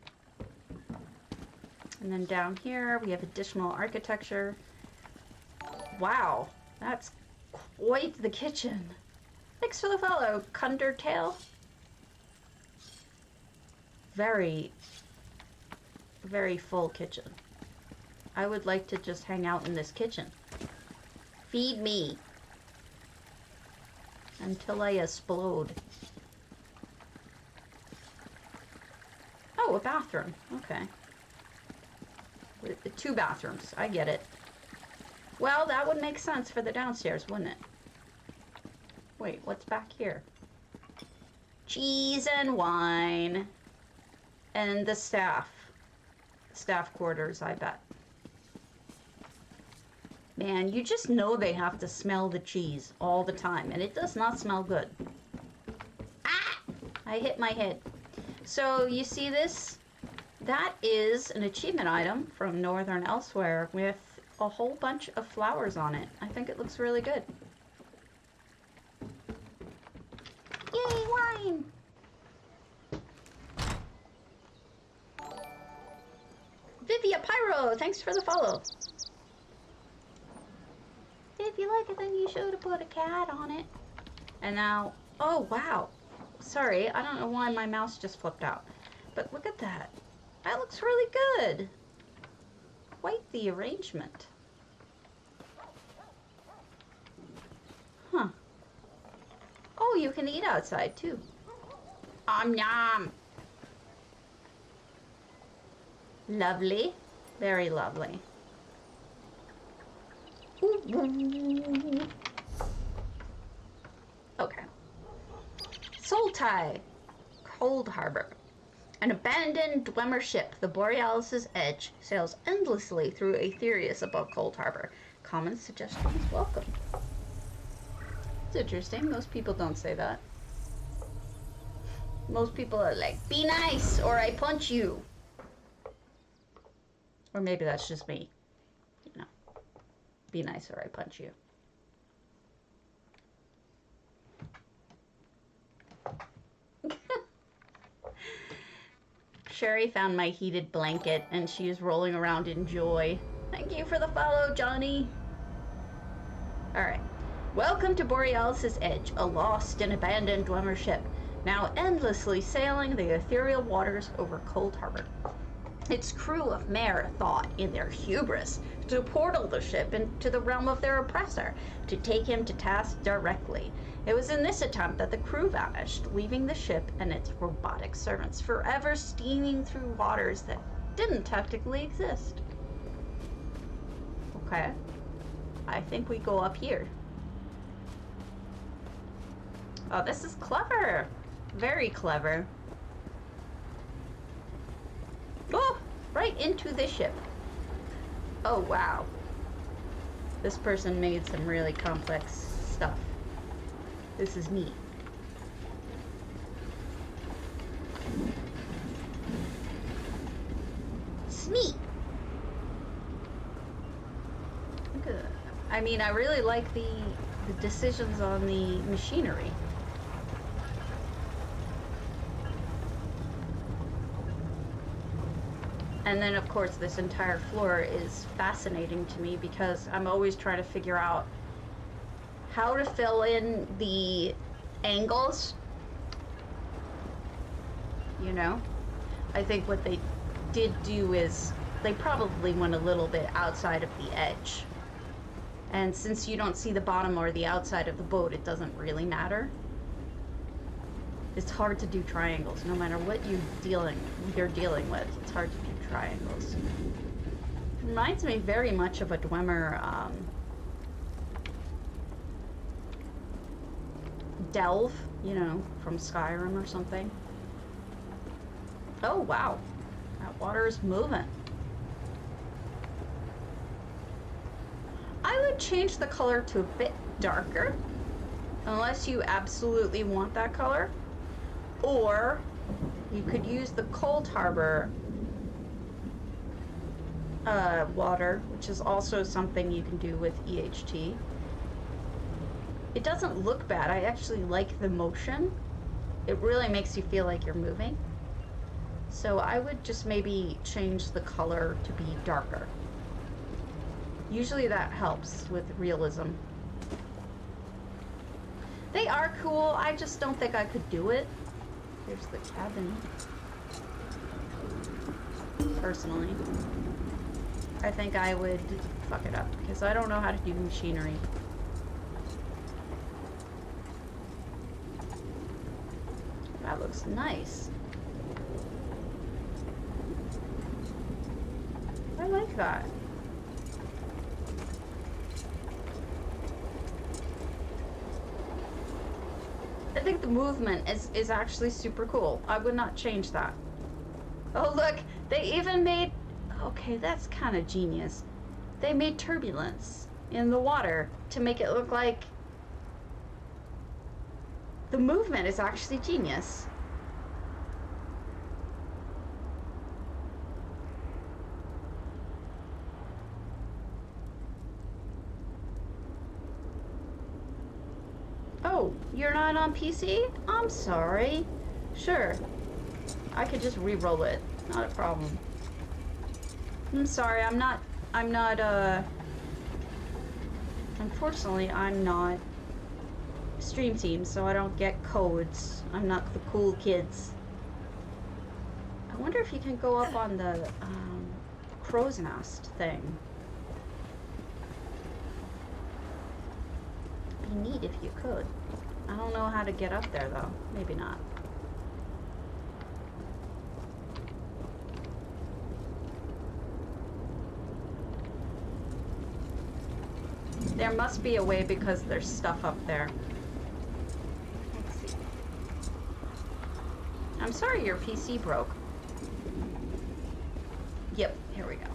And then down here we have additional architecture. Wow, that's quite the kitchen. Thanks for the follow, Cundertail. Very, very full kitchen. I would like to just hang out in this kitchen. Feed me. Until I explode. Oh, a bathroom. Okay. With 2 bathrooms. I get it. Well, that would make sense for the downstairs, wouldn't it? Wait, what's back here? Cheese and wine. And the staff. Staff quarters, I bet. Man, you just know they have to smell the cheese all the time, and it does not smell good. Ah! I hit my head. So, you see this? That is an achievement item from Northern Elsewhere with a whole bunch of flowers on it. I think it looks really good. Yay, wine! Vivia Pyro, thanks for the follow. if you like it, then you should have put a cat on it. And now, oh wow. Sorry, I don't know why my mouse just flipped out. But look at that. That looks really good. Quite the arrangement. Huh. Oh, you can eat outside too. Nom. Lovely. Very lovely. Ooh. Okay. Soultie. Coldharbour. An abandoned Dwemer ship, the Borealis' Edge, sails endlessly through Aetherius above Coldharbour. Comments, suggestions, welcome. It's interesting. Most people don't say that. Most people are like, be nice or I punch you. Or maybe that's just me. You know, be nice or I punch you. Sherry found my heated blanket and she is rolling around in joy. Thank you for the follow, Johnny. Alright. Welcome to Borealis' Edge, a lost and abandoned Dwemer ship, now endlessly sailing the ethereal waters over Coldharbour. Its crew of Mare thought, in their hubris, to portal the ship into the realm of their oppressor, to take him to task directly. It was in this attempt that the crew vanished, leaving the ship and its robotic servants forever steaming through waters that didn't technically exist. Okay. I think we go up here. Oh, this is clever. Very clever. Oh, right into the ship. Oh, wow. This person made some really complex stuff. This is neat. Sneak. Look at that. I mean, I really like the decisions on the machinery. And then, of course, this entire floor is fascinating to me because I'm always trying to figure out how to fill in the angles. You know? I think what they did do is they probably went a little bit outside of the edge. And since you don't see the bottom or the outside of the boat, it doesn't really matter. It's hard to do triangles, no matter what you're dealing with. It's hard to do triangles. Reminds me very much of a Dwemer delve, you know, from Skyrim or something. Oh wow, that water is moving. I would change the color to a bit darker, unless you absolutely want that color. Or you could use the Coldharbour water, which is also something you can do with EHT. It doesn't look bad. I actually like the motion. It really makes you feel like you're moving. So I would just maybe change the color to be darker. Usually that helps with realism. They are cool. I just don't think I could do it. Here's the cabin. Personally, I think I would fuck it up because I don't know how to do machinery. That looks nice. I like that. I think the movement is actually super cool. I would not change that. Oh look, they even made, okay, that's kind of genius. They made turbulence in the water to make it look like the movement is actually genius. Oh, you're not on PC? I'm sorry. Sure. I could just re-roll it. Not a problem. I'm sorry, I'm not Unfortunately, I'm not stream team, so I don't get codes. I'm not the cool kids. I wonder if you can go up on the crow's nest thing. It'd be neat if you could. I don't know how to get up there though. Maybe not. There must be a way because there's stuff up there. Let's see. I'm sorry your PC broke. Yep, here we go.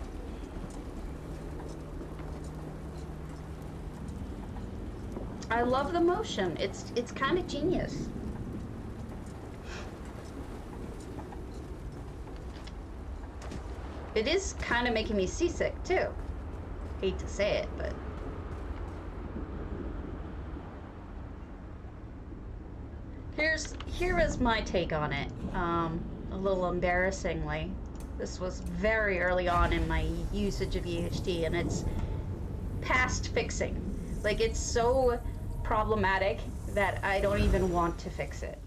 I love the motion. It's kind of genius. It is kind of making me seasick too. Hate to say it, but here is my take on it. A little embarrassingly, this was very early on in my usage of EHT, and it's past fixing. Like, it's so problematic that I don't even want to fix it.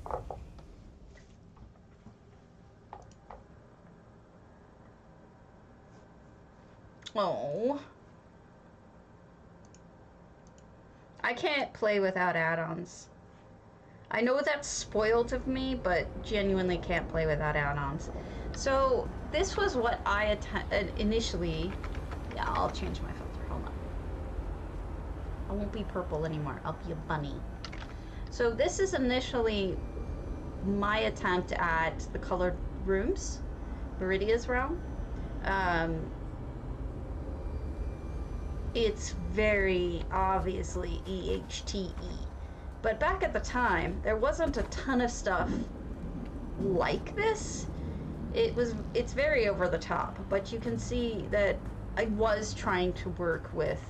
Oh. I can't play without add-ons. I know that's spoiled of me, but genuinely can't play without add-ons. So this was what I initially... Yeah, I'll change my filter. Hold on. I won't be purple anymore. I'll be a bunny. So this is initially my attempt at the colored rooms, Viridia's realm. It's very obviously EHTE. But back at the time, there wasn't a ton of stuff like this. It's very over the top, but you can see that I was trying to work with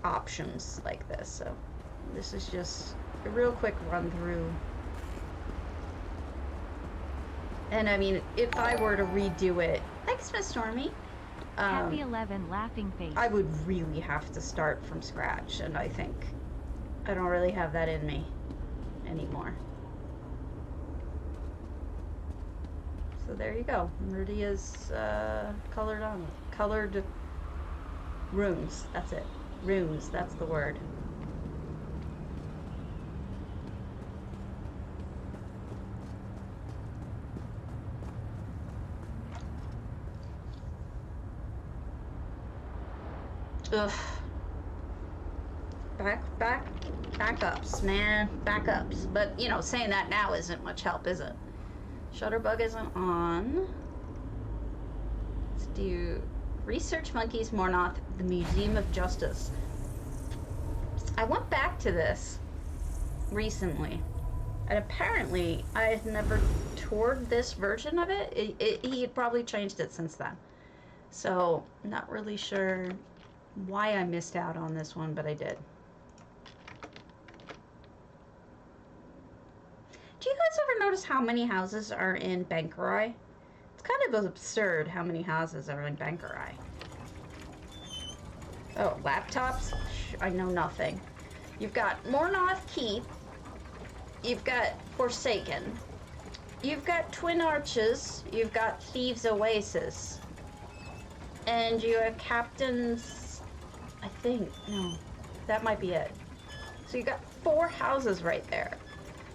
options like this. So this is just a real quick run through. And I mean, if I were to redo it, thanks Miss Stormy. Happy 11 laughing face. I would really have to start from scratch, and I think I don't really have that in me anymore. So there you go. Meridia's colored rooms. That's it. Rooms. That's the word. Ugh. Backups, man. Backups. But, you know, saying that now isn't much help, is it? Shutterbug isn't on. Let's do Research Monkeys, Mournoth, the Museum of Justice. I went back to this recently, and apparently I had never toured this version of it. He had probably changed it since then. So, not really sure why I missed out on this one, but I did. Do you guys ever notice how many houses are in Bankerai? It's kind of absurd how many houses are in Bankerai. Oh, laptops? I know nothing. You've got Mournoth Keep. You've got Forsaken. You've got Twin Arches. You've got Thieves Oasis. And you have Captain's... I think, no, that might be it. So you got 4 houses right there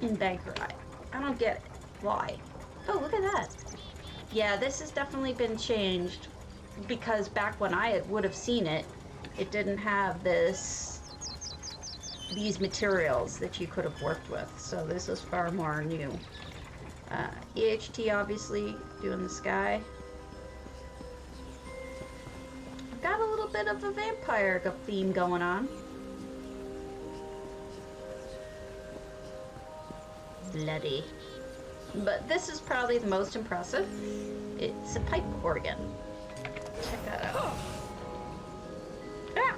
in Bankerai. I don't get it. Why? Oh, look at that. Yeah, this has definitely been changed because back when I would have seen it, it didn't have these materials that you could have worked with. So this is far more new. EHT obviously doing the sky. Got a little bit of a vampire theme going on. Bloody. But this is probably the most impressive. It's a pipe organ. Check that out. Ah!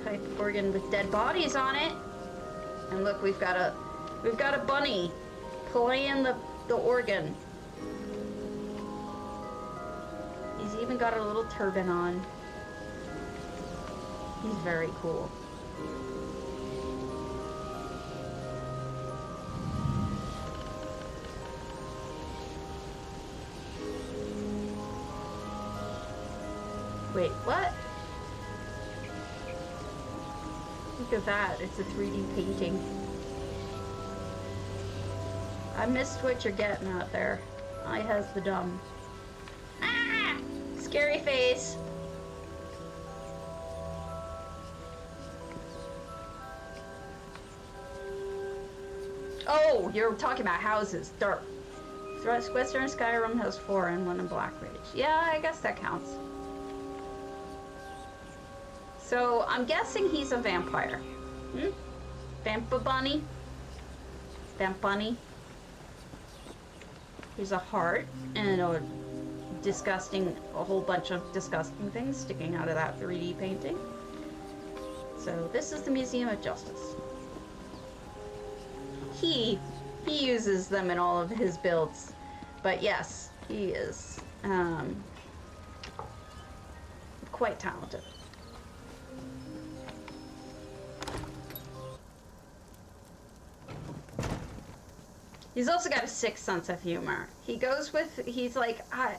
Pipe organ with dead bodies on it. And look, we've got a bunny playing the organ. He's even got a little turban on. He's very cool. Wait, what? Look at that, it's a 3D painting. I missed what you're getting out there. I has the dumb. Ah! Scary face. Oh, you're talking about houses. Dark. Western Skyrim has 4 and 1 in Blackdrake. Yeah, I guess that counts. So, I'm guessing he's a vampire. Hmm? Vampa bunny? Vamp bunny? There's a heart and a whole bunch of disgusting things sticking out of that 3D painting. So, this is the Museum of Justice. He uses them in all of his builds. But yes, he is quite talented. He's also got a sick sense of humor. He goes with, he's like, I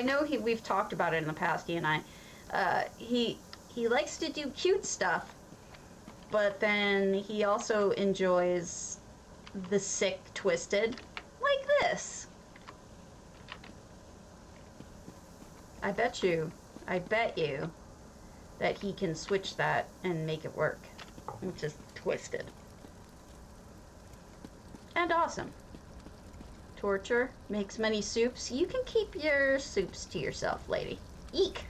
know we've talked about it in the past, he and I. He likes to do cute stuff, but then he also enjoys the sick, twisted, like this. I bet you that he can switch that and make it work. It's just twisted. And awesome. Torture makes many soups. You can keep your soups to yourself, lady. Eek.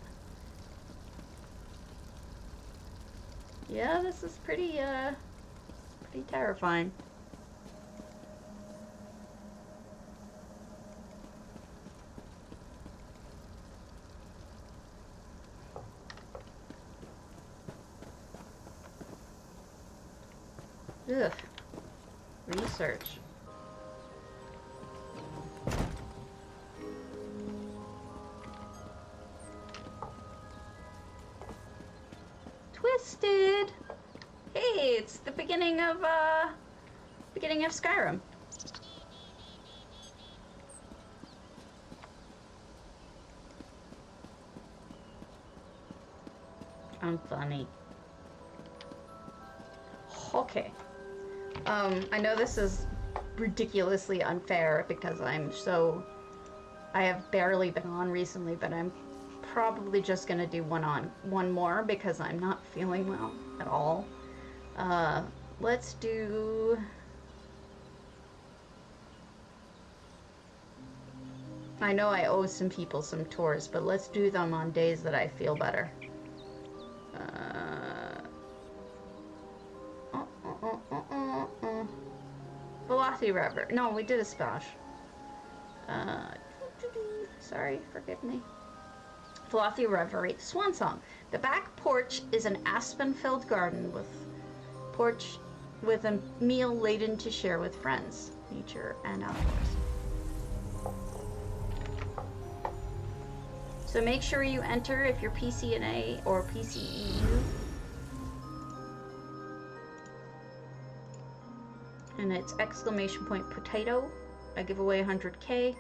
Yeah, this is pretty terrifying. Ugh. Research. Twisted. Hey, it's the beginning of Skyrim. I'm funny. Okay. I know this is ridiculously unfair because I have barely been on recently, but I'm probably just gonna do one more because I'm not feeling well at all. Let's do... I know I owe some people some tours, but let's do them on days that I feel better. Velothi River. No, we did a splash. Sorry, forgive me. Velothi River, Siuansong. The back porch is an aspen-filled garden with a meal laden to share with friends, nature, and outdoors. So make sure you enter if you're PCNA or PCEU. And it's ! potato. I give away 100K.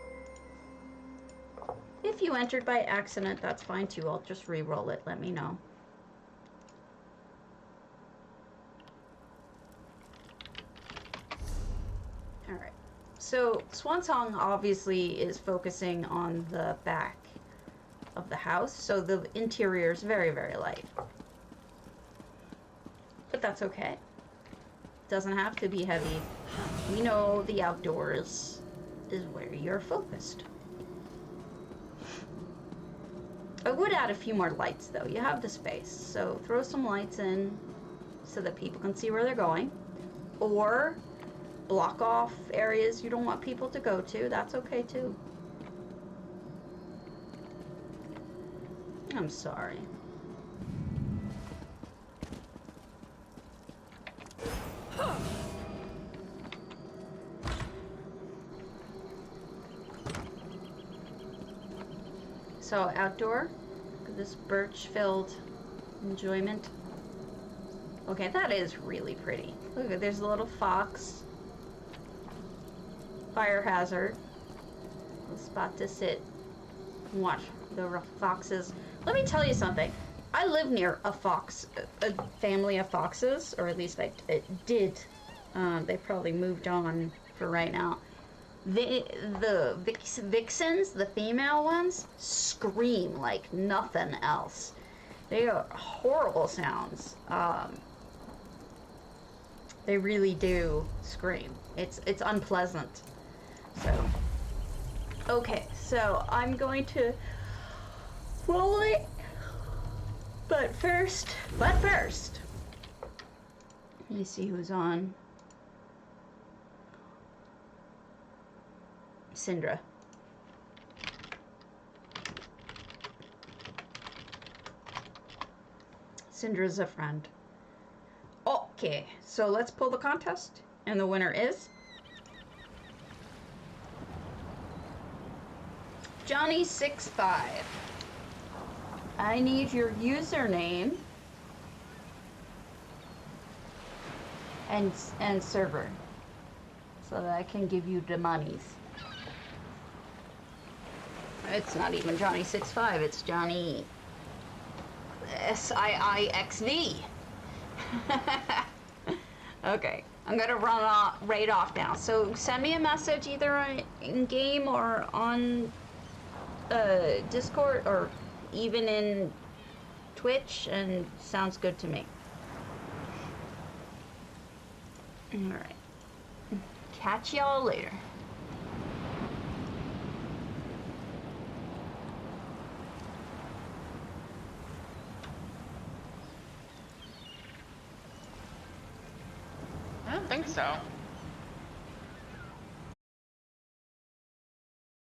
If you entered by accident, that's fine too. I'll just re-roll it. Let me know. Alright. So, Siuansong obviously is focusing on the back of the house. So the interior is very, very light. But that's okay. Doesn't have to be heavy. We know the outdoors is where you're focused. I would add a few more lights though. You have the space, so throw some lights in so that people can see where they're going, or block off areas you don't want people to go to. That's okay too. I'm sorry. So outdoor, this birch-filled enjoyment. Okay, that is really pretty. Look, there's a little fox. Fire hazard. A spot to sit and watch the foxes. Let me tell you something. I live near a fox, a family of foxes, or at least I did. They probably moved on for right now. The vixens, the female ones, scream like nothing else. They are horrible sounds. They really do scream. It's unpleasant. So, okay, so I'm going to roll it. But first, let me see who's on. Syndra. Syndra's a friend. Okay, so let's pull the contest. And the winner is Johnny65. I need your username and server so that I can give you the monies. It's not even Johnny65, it's Johnny SIIXV. Okay, I'm gonna run right off now. So send me a message either in game or on Discord or even in Twitch, and sounds good to me. Alright. Catch y'all later. I don't think so.